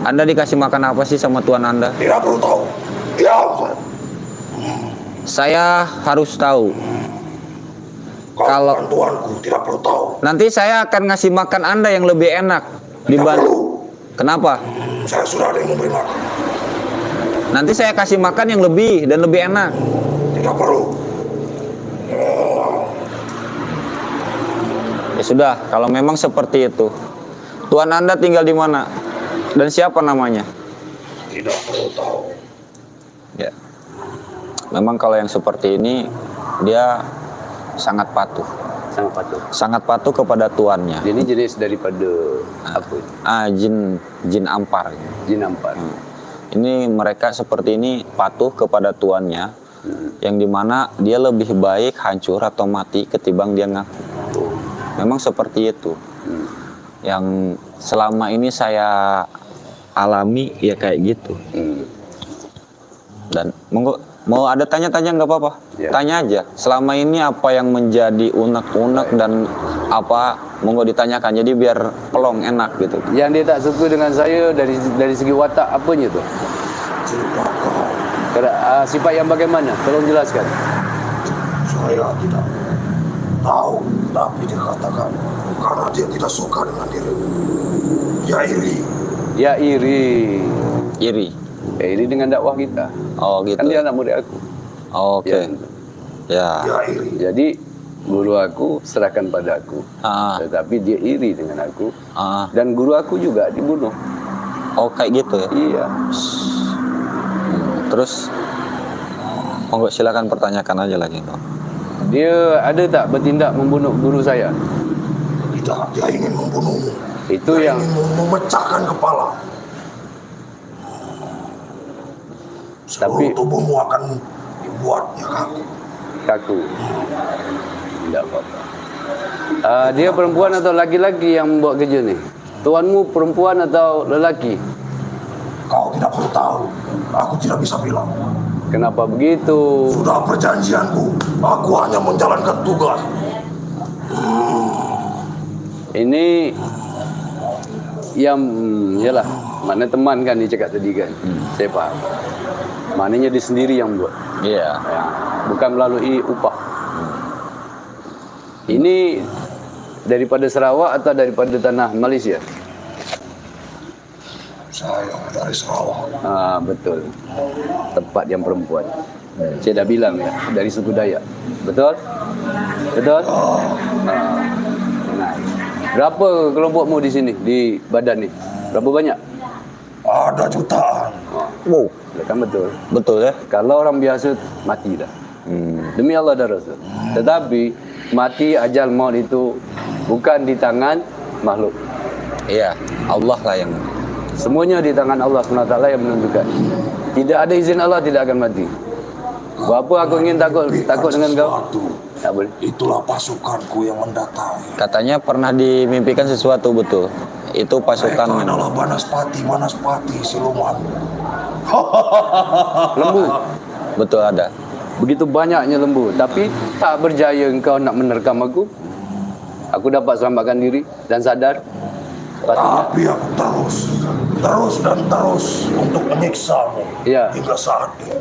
Anda dikasih makan apa sih sama Tuhan Anda? Tidak perlu tahu. Ya, Saya harus tahu. kalau Tuanku tidak perlu tahu. Nanti saya akan ngasih makan Anda yang lebih enak dibanding. Kenapa? Saya sudah ada yang memberi makan. Nanti saya kasih makan yang lebih dan lebih enak. Tidak perlu. Ya sudah, kalau memang seperti itu. Tuhan Anda tinggal di mana? Dan siapa namanya? Tidak perlu tahu. Ya. Memang kalau yang seperti ini dia sangat patuh. Sangat patuh. Sangat patuh kepada tuannya. Dia ini jenis daripada apa? Jin ampar. Jin ampar. Ini mereka seperti ini patuh kepada tuannya, yang dimana dia lebih baik hancur atau mati ketimbang dia ngaku. Memang seperti itu. Yang selama ini saya alami ya kayak gitu. Dan monggo, mau ada tanya-tanya nggak apa-apa, Ya. tanya aja. Selama ini apa yang menjadi unek-unek dan apa monggo ditanyakan. Jadi biar pelong enak gitu. Yang dia tak suka dengan saya dari segi watak apanya tuh? Sudah kau. Sifat yang bagaimana? Tolong jelaskan. Saya tidak tahu. Tapi dia katakan. Karena dia tidak suka dengan diri. Dia iri. Ya iri. Iri. Iri dengan dakwah kita. Oh gitu. Kan dia anak murid aku. Oke. Ya. Dia iri. Jadi guru aku serahkan pada aku. Ah, Tetapi dia iri dengan aku. ah. Dan guru aku juga dibunuh. Oh kayak gitu ya. Iya. Terus monggo silakan pertanyakan aja lagi dong. Dia ada tak bertindak membunuh guru saya? Tidak. Dia ingin membunuhmu. Itu Dia yang ingin memecahkan kepala. Seluruh Tapi- tubuhmu akan dibuatnya kaku. kaku. Tidak apa-apa. Dia perempuan atau laki-laki yang membuat kerja ni? Tuanmu perempuan atau lelaki? Kau tidak perlu tahu. Aku tidak bisa bilang. Kenapa begitu? Sudah perjanjianku. Aku hanya menjalankan tugas. Ini yang yalah, mana teman kan dia cakap tadi kan. Saya faham. Maknanya dia sendiri yang buat. Iya. Ya, bukan melalui upah. Ini daripada Sarawak atau daripada tanah Malaysia? Saya dari Sarawak. Betul. Tempat yang perempuan. Saya dah bilang ya, dari suku Dayak. Betul? Betul? Nah. Berapa kelompokmu di sini, di badan ni? Berapa banyak? Ada jutaan. Wow, Ya kan betul. betul ya. Kalau orang biasa mati dah. Demi Allah dan Rasul. Tetapi mati ajal maut itu bukan di tangan makhluk. Iya, Allah lah yang. Semuanya di tangan Allah SWT yang menentukan. Tidak ada izin Allah tidak akan mati. Berapa aku ingin takut dengan kau? Sesuatu. Tak boleh. Itulah pasukanku yang mendatangi. Katanya pernah dimimpikan sesuatu, betul. Itu Mereka pasukan adalah Banaspati siluman. Lembu. betul ada. Begitu banyaknya lembu. Tapi tak berjaya engkau nak menerkam aku. Aku dapat selamatkan diri dan sadar. Patutnya. Tapi aku terus dan terus untuk menyiksamu. Ya. Hingga saat ini.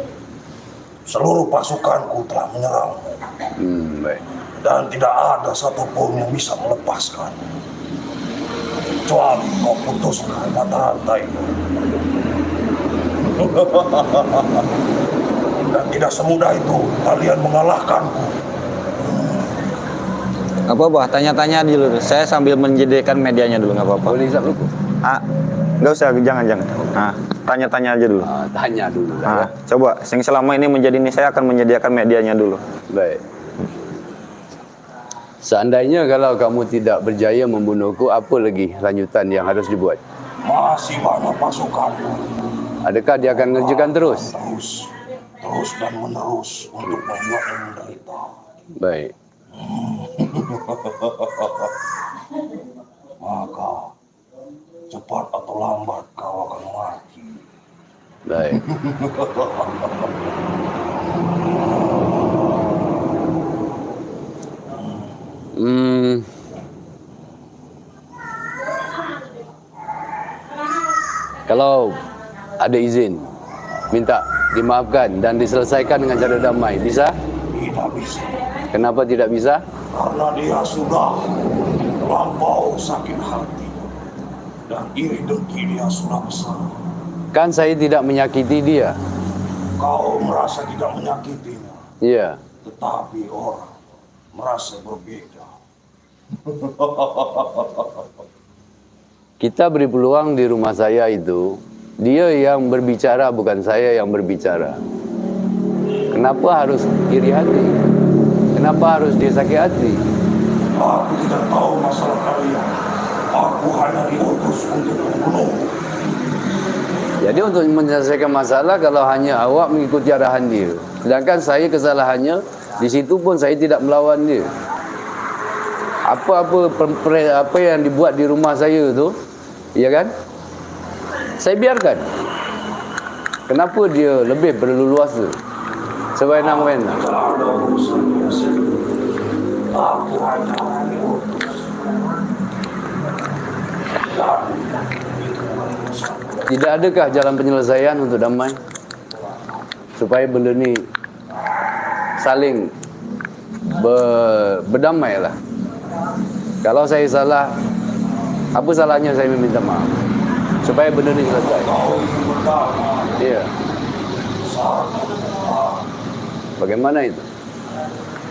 Seluruh pasukanku telah menyerangmu. Baik. Dan tidak ada satupun yang bisa melepaskan. Kecuali kau putuskan mata rantainya. Dan tidak semudah itu kalian mengalahkanku. Apa tanya-tanya dulu. Saya sambil menjadikan medianya dulu nggak apa-apa. Boleh hisap dulu. Ah, nggak usah, jangan. Ah, tanya-tanya aja dulu. Tanya dulu lah. Nah, coba, yang selama ini menjadi ini saya akan menyediakan medianya dulu. Baik. Seandainya kalau kamu tidak berjaya membunuhku, apa lagi lanjutan yang harus dibuat? Masih banyak pasukan. Adakah dia akan mengerjakan terus? Terus dan menerus untuk membuatmu menderita. Baik. Maka cepat atau lambat kau akan mati. Baik. Kalau ada izin, minta dimaafkan dan diselesaikan dengan cara damai, bisa? Tidak bisa. Kenapa tidak bisa? Karena dia sudah terlampau sakit hati. Dan iri dengki dia sudah besar. Kan saya tidak menyakiti dia. Kau merasa tidak menyakitinya. Iya. Tetapi orang merasa berbeda. Kita beri peluang di rumah saya itu, dia yang berbicara bukan saya yang berbicara. Kenapa harus iri hati? Kenapa harus dia sakit hati? Aku tidak tahu masalah kalian. Aku hanya diutus untuk membunuh. Jadi untuk menyelesaikan masalah kalau hanya awak mengikuti arahan dia. Sedangkan saya kesalahannya, di situ pun saya tidak melawan dia. Apa yang dibuat di rumah saya tu, ya kan? Saya biarkan. Kenapa dia lebih berleluasa? Sewenang-wenang. Tidak ada urusan dia sendiri. Aku hanya diutus. Dan itu bukan urusan. Tidak adakah jalan penyelesaian untuk damai? Supaya benda ni saling berdamai lah. Kalau saya salah, apa salahnya saya meminta maaf? Supaya benda ni selesai. Iya. Bagaimana itu?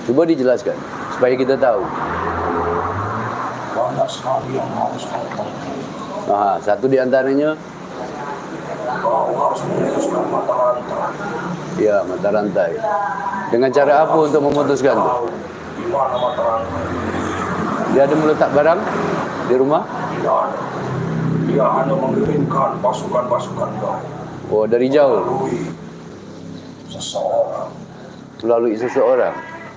Cuba dijelaskan supaya kita tahu. Banyak sekali yang harus kau tahu. Satu di antaranya, Kau harus memutuskan mata rantai. ya, mata rantai. Dengan cara apa untuk memutuskan tu? Tahu di mana mata rantai? Dia ada meletak barang di rumah? Tidak ada. Dia hanya mengirimkan pasukan-pasukan gaib Oh, dari jauh, melalui seseorang. melalui seseorang.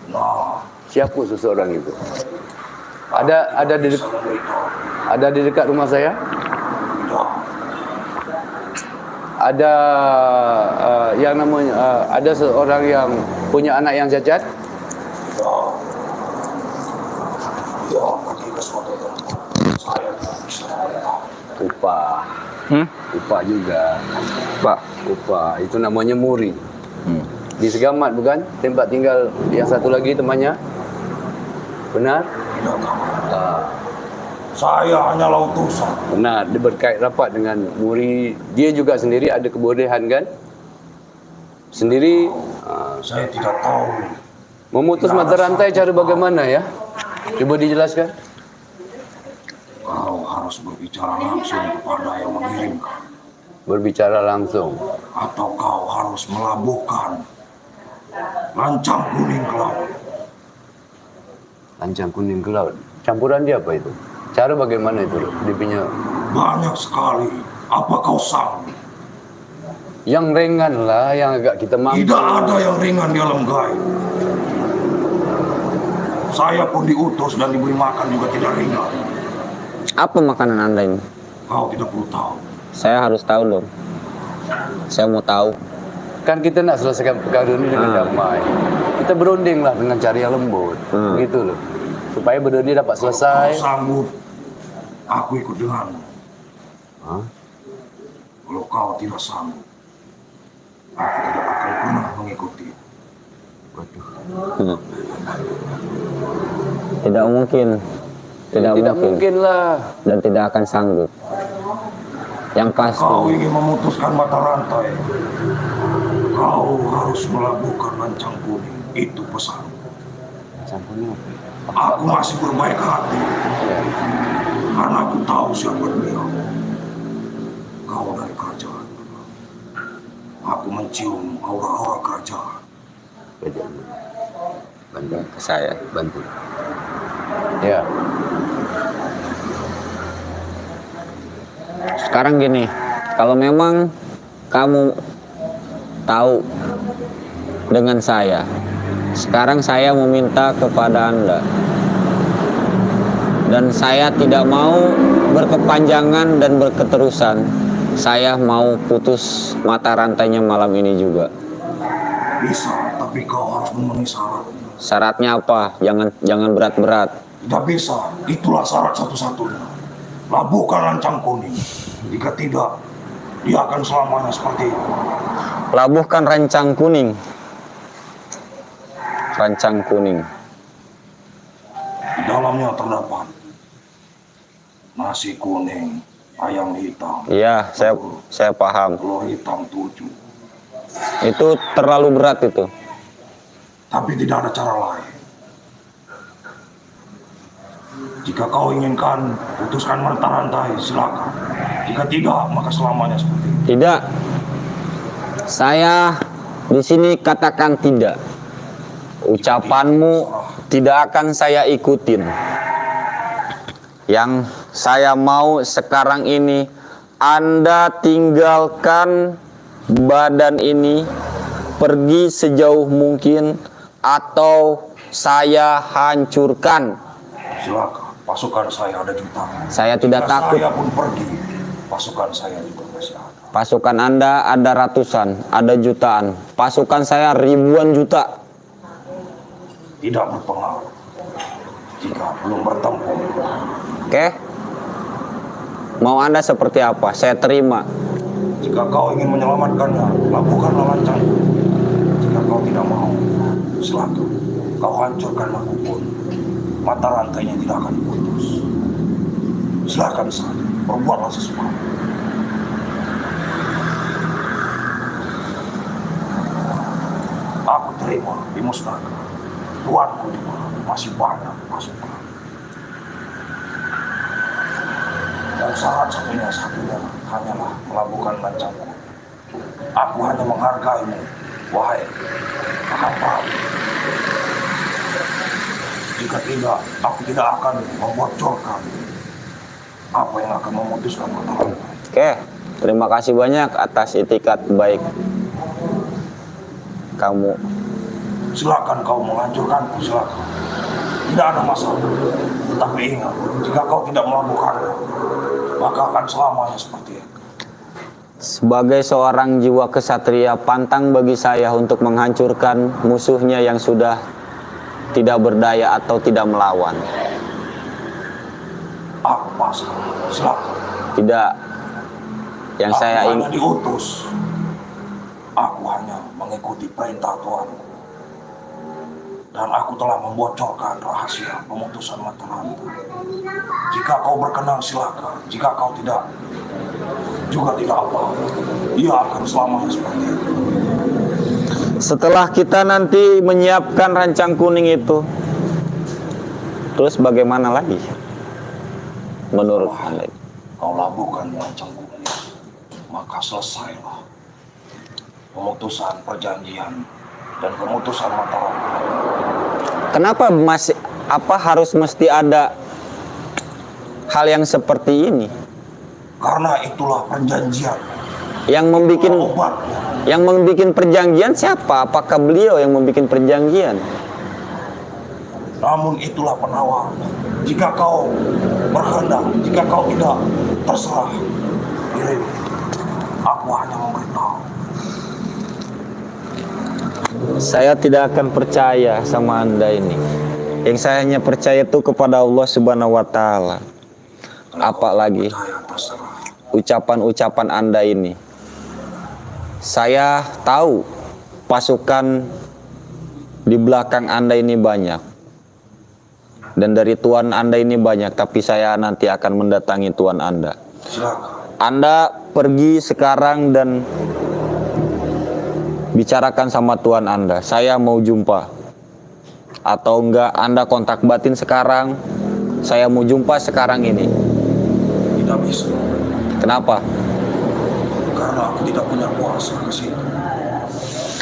Nah, Siapa seseorang itu? Ada di bisa memberitahu. ada di dekat rumah saya? Tidak. Ada yang namanya ada seorang yang punya anak yang cacat? Ya, pergi ke suatu tempat. Saya tidak bisa memberitahu. Upah. Upah juga. Pak. Upah. Itu namanya muri. Di Segamat bukan? Tempat tinggal yang satu lagi temannya? Benar? Tidak tahu. Saya hanyalah utusan. Benar. Dia berkait rapat dengan muri. Dia juga sendiri ada kebolehan kan? Sendiri Saya tidak tahu. memutus mata rantai cara bagaimana ya? Coba dijelaskan. Kau harus berbicara langsung kepada yang mengirimkan. Berbicara langsung. Atau kau harus melabuhkan lancang kuning ke laut. Lancang kuning ke laut. Campuran dia apa itu? Cara bagaimana itu? Dia punya Banyak sekali. Apa kau sanggup? yang ringan lah, yang agak kita mampu. Tidak ada yang ringan di alam gaib. Saya pun diutus dan diberi makan juga tidak ringan. Apa makanan Anda ini? Kau tidak perlu tahu. Saya harus tahu dong. Saya mau tahu. Kan kita nak selesaikan perkara ini dengan damai. Kita berunding lah dengan cara yang lembut. Begitu loh. Supaya benda ini dapat Kau selesai. sanggup, aku ikut denganmu. Hah? Kalau kau tidak sanggup, aku tidak akan pernah mengikuti. Waduh. Tidak mungkin. Tidak mungkin lah. Dan tidak akan sanggup. Yang pasti. Kau ingin memutuskan mata rantai. Kau harus melabuhkan lancang kuning. Itu pesan. Campurannya apa? Aku masih berbaik hati. Ya. Karena aku tahu siapa dia. Kau dari kerajaan. mencium aura-aura kerajaan. Bantu. Ke saya. Bantu. Ya. Sekarang gini, kalau memang kamu tahu dengan saya, sekarang saya meminta kepada Anda, dan saya tidak mau berkepanjangan dan berketerusan. Saya mau putus mata rantainya malam ini juga. Bisa, tapi kau harus memenuhi syaratnya. Syaratnya apa? Jangan berat-berat. Tidak bisa, itulah syarat satu-satunya. Labuhkan lancang kuning. Jika tidak, dia akan selamanya seperti itu. Labuhkan rancang kuning. Rancang kuning. Di dalamnya terdapat nasi kuning, ayam hitam, Iya, saya paham. telur hitam 7. Itu terlalu berat itu. Tapi tidak ada cara lain. Jika kau inginkan putuskan mata rantai, silakan. Jika tidak, maka selamanya seperti itu. Tidak. Saya di sini katakan tidak. Ucapanmu tidak akan saya ikutin. Yang saya mau sekarang ini, Anda tinggalkan badan ini, pergi sejauh mungkin, atau saya hancurkan. Silakan, pasukan saya ada jutaan. Saya tidak Jika takut. saya pun pergi, pasukan saya juga masih ada. Pasukan Anda ada ratusan, ada jutaan. Pasukan saya ribuan juta. Tidak berpengaruh jika belum bertempur. Oke? Mau Anda seperti apa? Saya terima. Jika kau ingin menyelamatkannya, lakukanlah lancang. Jika kau tidak mau, silakan. Kau hancurkan aku pun, mata rantainya tidak akan putus. Silakan saja, perbuatlah sesuatu. Aku terima dimusnahkan. Tuanku juga masih banyak pasukan. Dan syarat satunya hanyalah melabuhkan lancangku. Aku hanya menghargaimu, wahai kakak Prabu. Jika tidak, aku tidak akan membocorkan apa yang akan memutuskan mata rantai. Oke, terima kasih banyak atas itikat baik kamu. Silakan kau menghancurkanku, silakan. Tidak ada masalah. Tetapi ingat, jika kau tidak melakukannya, maka akan selamanya seperti itu. Sebagai seorang jiwa kesatria, pantang bagi saya untuk menghancurkan musuhnya yang sudah tidak berdaya atau tidak melawan. Aku pasrah, silakan. Tidak. Yang Aku saya hanya diutus. Aku hanya mengikuti perintah Tuanku. Dan aku telah membocorkan rahasia pemutusan mata rantai. Jika kau berkenan silakan. Jika kau tidak, juga tidak apa-apa. Ia akan selamanya seperti itu. Setelah kita nanti menyiapkan rancang kuning itu, terus bagaimana lagi? Menurut Anda? Kau labuhkan lancang kuning, maka selesailah pemutusan perjanjian dan pemutusan mata rantai. Kenapa harus mesti ada hal yang seperti ini? Karena itulah perjanjian. Yang membuat perjanjian siapa? Apakah beliau yang membuat perjanjian? Namun itulah penawarnya. Jika kau berkehendak, jika kau tidak, terserah dirimu. Aku hanya memberitahu. Saya tidak akan percaya sama Anda ini. Yang saya hanya percaya itu kepada Allah Subhanahu wa Ta'ala. Apalagi Percaya, terserah. ucapan-ucapan Anda ini. Saya tahu pasukan di belakang Anda ini banyak. Dan dari Tuan Anda ini banyak. Tapi saya nanti akan mendatangi Tuan Anda. Silakan. Anda pergi sekarang dan bicarakan sama Tuan Anda. Saya mau jumpa. Atau enggak, Anda kontak batin sekarang. Saya mau jumpa sekarang ini. Tidak bisa. Kenapa? Karena aku tidak punya kuasa ke situ.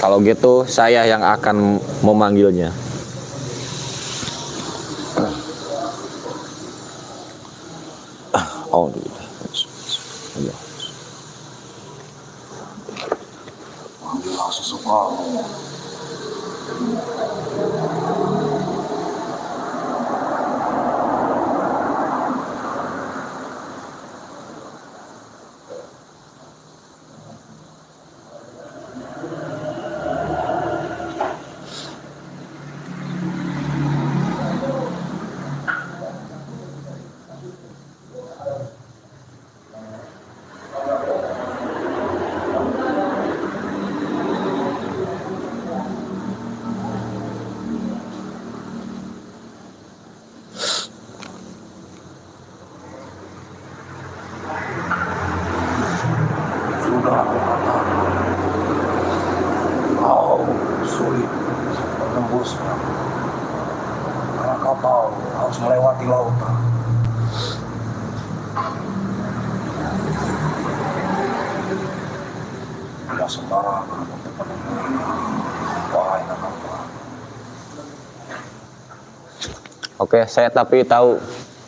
Kalau gitu saya yang akan memanggilnya. Oh, Panggillah sesukamu. Sudah aku katakan, kau sulit menembusnya. Karena kau tahu harus melewati lautan. Tidak sembarangan untuk menemuinya. Wahai Kakak. Oke, saya tapi tahu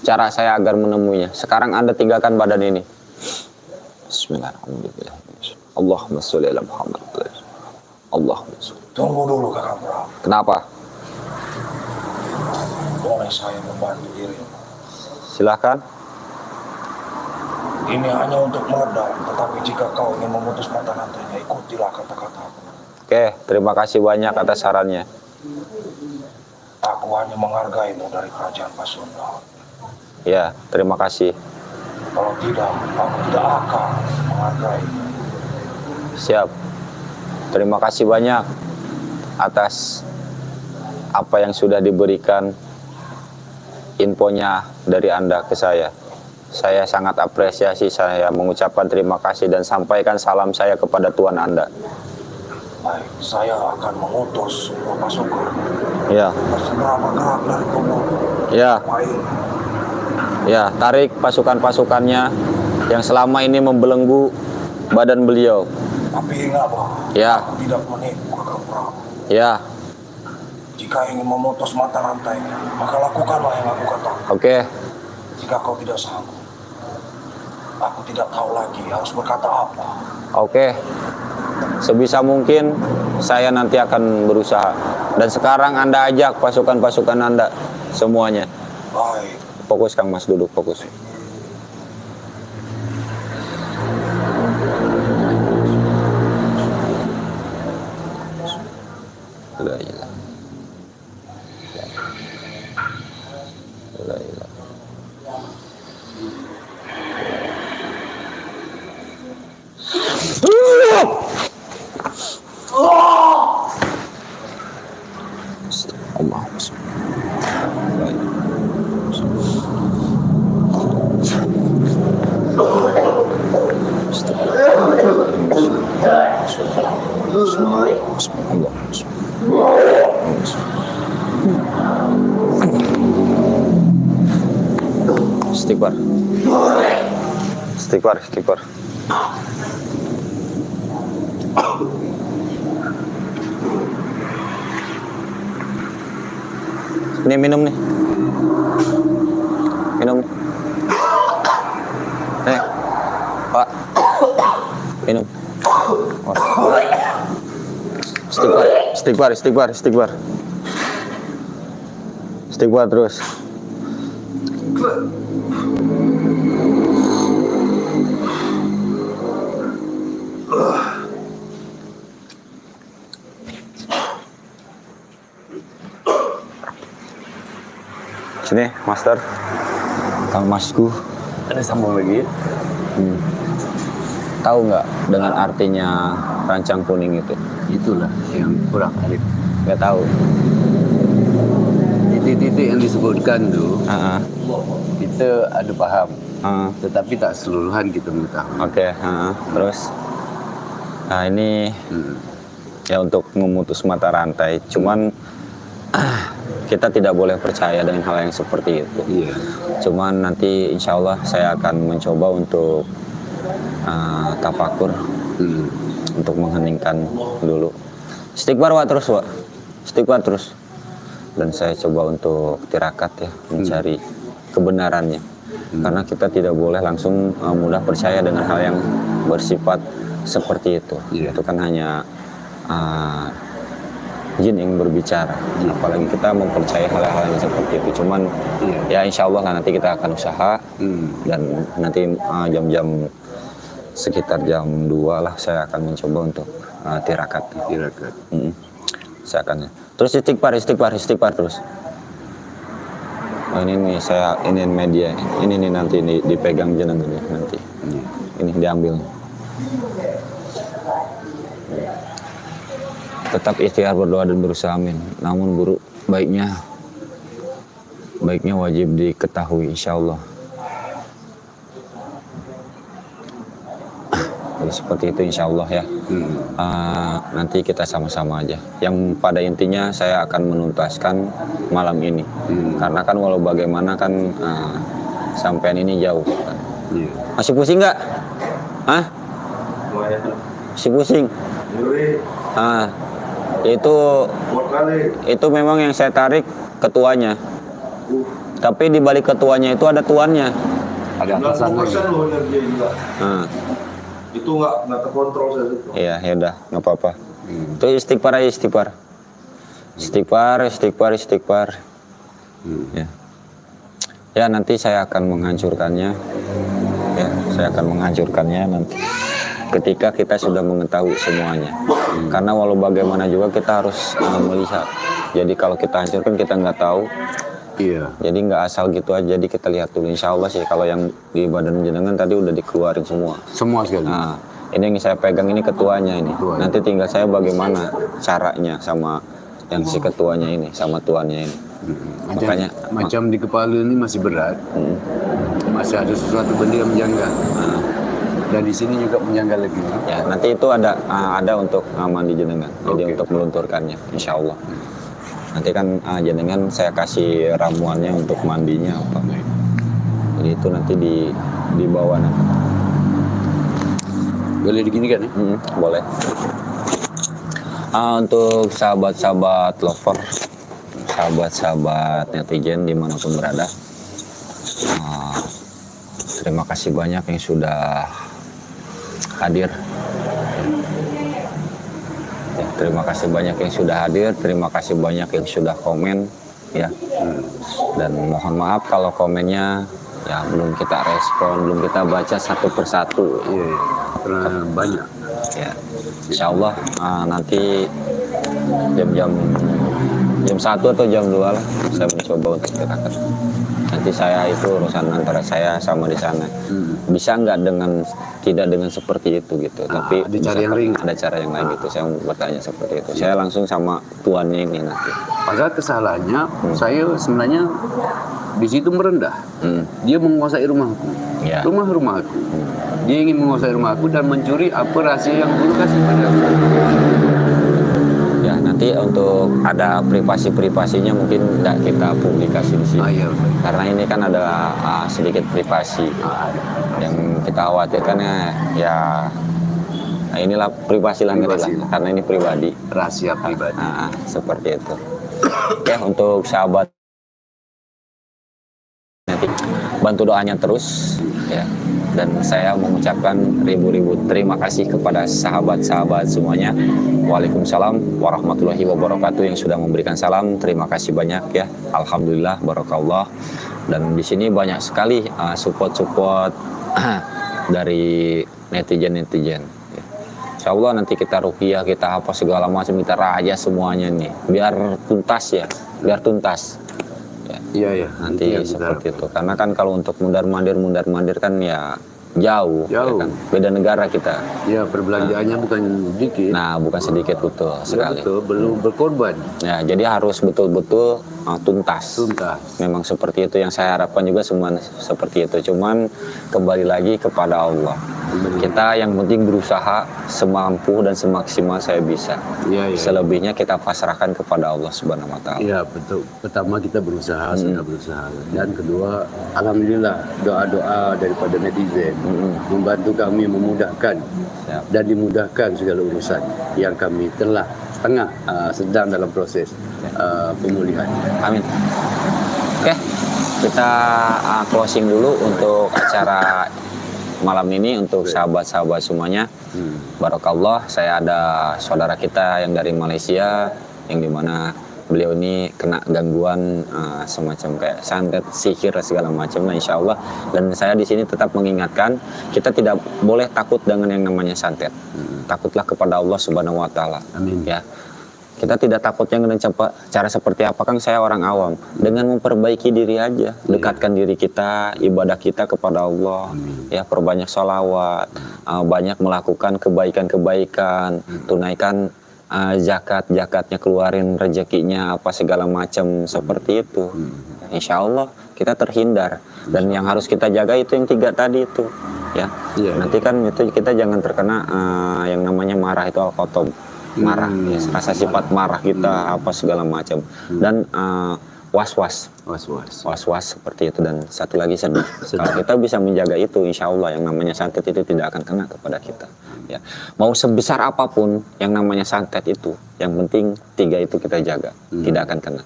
cara saya agar menemuinya. Sekarang Anda tinggalkan badan ini. Bismillahirrahmanirrahim. Allahumma sholli ala Muhammad. Allahumma sholli. Tunggu dulu Kakak Prabu. Kenapa? Boleh saya membantu dirimu? Silakan. Ini hanya untuk meredam, tetapi jika kau ingin memutus mata rantainya, ikutilah kata-kataku. Oke, terima kasih banyak atas sarannya. Aku hanya menghargaimu dari kerajaan Pasundan. Ya, terima kasih. Kalau tidak, aku tidak akan menghargaimu. Siap. Terima kasih banyak atas apa yang sudah diberikan infonya dari Anda ke saya. Saya sangat apresiasi, saya mengucapkan terima kasih dan sampaikan salam saya kepada Tuan Anda. Baik, saya akan mengutus semua pasukan. Ya, Segera bergerak dari tubuh. ya, Baik, ya, tarik pasukan-pasukannya yang selama ini membelenggu badan beliau. tapi ingatlah, Ya, aku tidak menipu Kakak Prabu. ya, Jika ingin memutus mata rantainya, maka lakukanlah yang aku katakan. oke, Jika kau tidak sanggup, aku tidak tahu lagi harus berkata apa. oke. Sebisa mungkin saya nanti akan berusaha. Dan sekarang Anda ajak pasukan-pasukan Anda semuanya. Baik, Fokus Kang Mas, duduk fokus. La ilaha. La ilaha. Allahumma sholli. La ilaha. Istighfar. Istighfar, istighfar. Ini minum nih. Minum. Nih. Pak. Minum. Oh. Istighfar, istighfar, istighfar, istighfar. Istighfar terus. Sini, Master. Kang Masku. Ada sambung lagi? Tahu nggak dengan artinya rancang kuning itu? Itulah yang kurang arif. Nggak tahu. Titik-titik yang disebutkan tuh, Heeh. kita ada paham. Heeh. Tetapi tak seluruhan kita mengetahui. Oke, heeh. Terus, nah ini ya untuk memutus mata rantai. Cuman kita tidak boleh percaya dengan hal yang seperti itu. Iya. Cuman nanti insya Allah saya akan mencoba untuk tafakur, untuk mengheningkan dulu. Istighfar Wak terus Wak. Istighfar terus. Dan saya coba untuk tirakat ya, mencari kebenarannya. Karena kita tidak boleh langsung mudah percaya dengan hal yang bersifat seperti itu. Itu kan hanya jin yang berbicara. Apalagi kita mempercayai hal-hal yang seperti itu. Cuman ya insya Allah lah nanti kita akan usaha. Dan nanti jam-jam sekitar jam 2 lah saya akan mencoba untuk tirakat. Saya akan. Terus istighfar terus. Oh, ini nih saya ini media. Ini nih nanti dipegang jenengan nih nanti. Ini diambil. Tetap ikhtiar berdoa dan berusaha, amin. Namun buruk baiknya wajib diketahui insya Allah. Jadi seperti itu insya Allah ya. Nanti kita sama-sama aja. Yang pada intinya saya akan menuntaskan malam ini. Karena kan walau bagaimana kan sampean ini jauh. Masih pusing nggak? Hah? Masih pusing? Itu memang yang saya tarik ketuanya. Tapi di balik ketuanya itu ada tuannya. Ada atasan lagi. Itu nggak terkontrol saya itu. Iya, ya udah, nggak apa-apa. Itu istighfar aja, istighfar. Ya. Ya nanti saya akan menghancurkannya. Ya, saya akan menghancurkannya nanti. Ketika kita sudah mengetahui semuanya. Karena walau bagaimana juga kita harus melihat. Jadi kalau kita hancurkan kita nggak tahu. Iya. Jadi nggak asal gitu aja. Jadi kita lihat dulu. Insya Allah sih kalau yang di badan jenengan tadi udah dikeluarin semua. Semua sekali. Nah, ini yang saya pegang ini ketuanya ini. Nanti tinggal saya bagaimana caranya sama yang si ketuanya ini sama tuannya ini. Makanya macam di kepala ini masih berat. Masih ada sesuatu benda yang menjanggal. Dan di sini juga menjanggal lagi. Ya, nanti itu ada untuk mandi jenengan. Jadi untuk melunturkannya, insya Allah. Nanti kan jenengan saya kasih ramuannya untuk mandinya apa. Jadi itu nanti dibawa nanti. Boleh diginikan ya? Boleh. Untuk sahabat-sahabat lover, sahabat-sahabat netizen dimanapun berada, terima kasih banyak yang sudah hadir. Ya, terima kasih banyak yang sudah hadir, terima kasih banyak yang sudah komen ya. Dan mohon maaf kalau komennya ya belum kita respon, belum kita baca satu persatu. Iya. Karena banyak. Ya. Insya Allah nanti jam 1 atau jam 2 lah saya mencoba untuk tirakat. Nanti saya itu urusan antara saya sama di sana. Bisa nggak tidak dengan seperti itu gitu. Tapi ada cara yang ringan. Ada cara yang lain gitu. Saya bertanya seperti itu. Saya langsung sama tuannya ini nanti. Padahal kesalahannya saya sebenarnya di situ merendah. Dia menguasai rumahku. Ya. Rumahku. Dia ingin menguasai rumahku dan mencuri apa rahasia yang dulu kasih padaku. Ya nanti untuk ada privasinya mungkin tidak kita publikasi di sini. Iya. Karena ini kan ada sedikit privasi. Yang kita khawatirkan ya inilah privasi lah karena ini pribadi. Rahasia pribadi. Seperti itu. Ya untuk sahabat nanti bantu doanya terus ya. Dan saya mengucapkan ribu-ribu terima kasih kepada sahabat-sahabat semuanya. Waalaikumsalam warahmatullahi wabarakatuh yang sudah memberikan salam. Terima kasih banyak ya. Alhamdulillah, barakallah. Dan di sini banyak sekali support dari netizen. Insya Allah nanti kita ruqyah, kita apa segala macam, kita raja semuanya nih. Biar tuntas ya, biar tuntas. Iya. Nanti seperti itu. Karena kan kalau untuk mundar-mandir kan ya jauh. Ya kan? Beda negara kita. Ya, perbelanjaannya bukan sedikit. Nah, bukan sedikit, betul sekali. Betul, belum berkorban. Ya, jadi harus betul-betul tuntas. Memang seperti itu yang saya harapkan juga semua seperti itu. Cuman kembali lagi kepada Allah. Kita yang penting berusaha semampu dan semaksimal saya bisa. Ya. Selebihnya kita pasrahkan kepada Allah Subhanahu wa taala. Iya, betul. Pertama kita berusaha, sudah berusaha. Dan kedua, alhamdulillah doa-doa daripada netizen membantu kami memudahkan dan dimudahkan segala urusan yang kami telah setengah, sedang dalam proses pemulihan. Amin. Oke, kita closing dulu untuk acara malam ini untuk sahabat-sahabat semuanya. Barakallah, saya ada saudara kita yang dari Malaysia yang dimana beliau ini kena gangguan semacam kayak santet, sihir segala macam. Nah, insya Allah, dan saya di sini tetap mengingatkan kita tidak boleh takut dengan yang namanya santet. Takutlah kepada Allah Subhanahu Wa Taala. Amin. Ya. Kita tidak takutnya dengan cara seperti apa, kan saya orang awam. Dengan memperbaiki diri aja, dekatkan diri kita, ibadah kita kepada Allah. Ya, perbanyak sholawat, banyak melakukan kebaikan-kebaikan, tunaikan zakatnya, keluarin rezekinya apa segala macam seperti itu. Insya Allah kita terhindar. Dan yang harus kita jaga itu yang 3 tadi itu. Ya, nanti kan itu kita jangan terkena yang namanya marah itu al-khotob. Marah, ya, rasa sifat marah kita apa segala macam, dan was-was seperti itu. Dan satu lagi sedih. Kalau kita bisa menjaga itu, insya Allah yang namanya santet itu tidak akan kena kepada kita. Ya, mau sebesar apapun yang namanya santet itu, yang penting 3 itu kita jaga, tidak akan kena.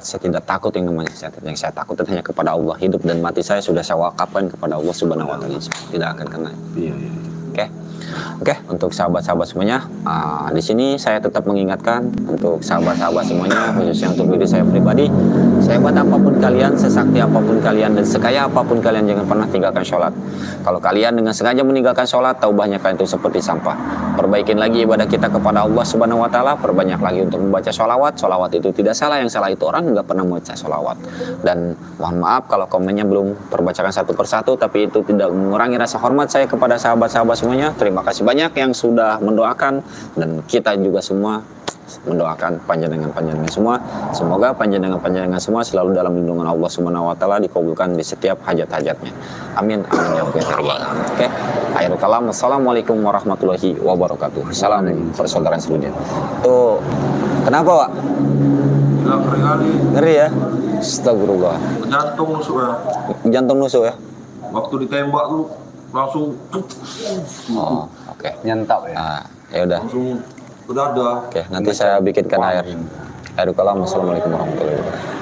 Saya tidak takut yang namanya santet. Yang saya takut hanya kepada Allah. Hidup dan mati saya sudah saya wakafkan kepada Allah Subhanahu Wa Taala, tidak akan kena. Oke, untuk sahabat-sahabat semuanya, di sini saya tetap mengingatkan untuk sahabat-sahabat semuanya, khususnya untuk diri saya pribadi, sehebat apapun kalian, sesakti apapun kalian, dan sekaya apapun kalian, jangan pernah tinggalkan sholat. Kalau kalian dengan sengaja meninggalkan sholat, taubahnya kalian itu seperti sampah. Perbaikin lagi ibadah kita kepada Allah Subhanahu Wa Taala, perbanyak lagi untuk membaca sholawat. Sholawat itu tidak salah, yang salah itu orang nggak pernah membaca sholawat. Dan mohon maaf kalau komennya belum terbacakan satu persatu, tapi itu tidak mengurangi rasa hormat saya kepada sahabat-sahabat semuanya. Terima kasih banyak yang sudah mendoakan, dan kita juga semua mendoakan panjenengan semua. Semoga panjenengan semua selalu dalam lindungan Allah Subhanahu Wa Taala, dikabulkan di setiap hajat-hajatnya. Amin ya rabbal alamin. Oke, akhirul kalam. Assalamualaikum warahmatullahi wabarakatuh. Salam persaudaraan seluruh. Tuh, kenapa, Pak? Nggak kali. Ngeri ya? Astagfirullah. Jantung nusuk ya. Jantung nusuk ya? Waktu ditembak tuh langsung Oh, oke. Nyantap ya. Ya udah. langsung ke dada. Oke, nanti saya bikinkan air. Airul kalam. Assalamualaikum warahmatullahi wabarakatuh.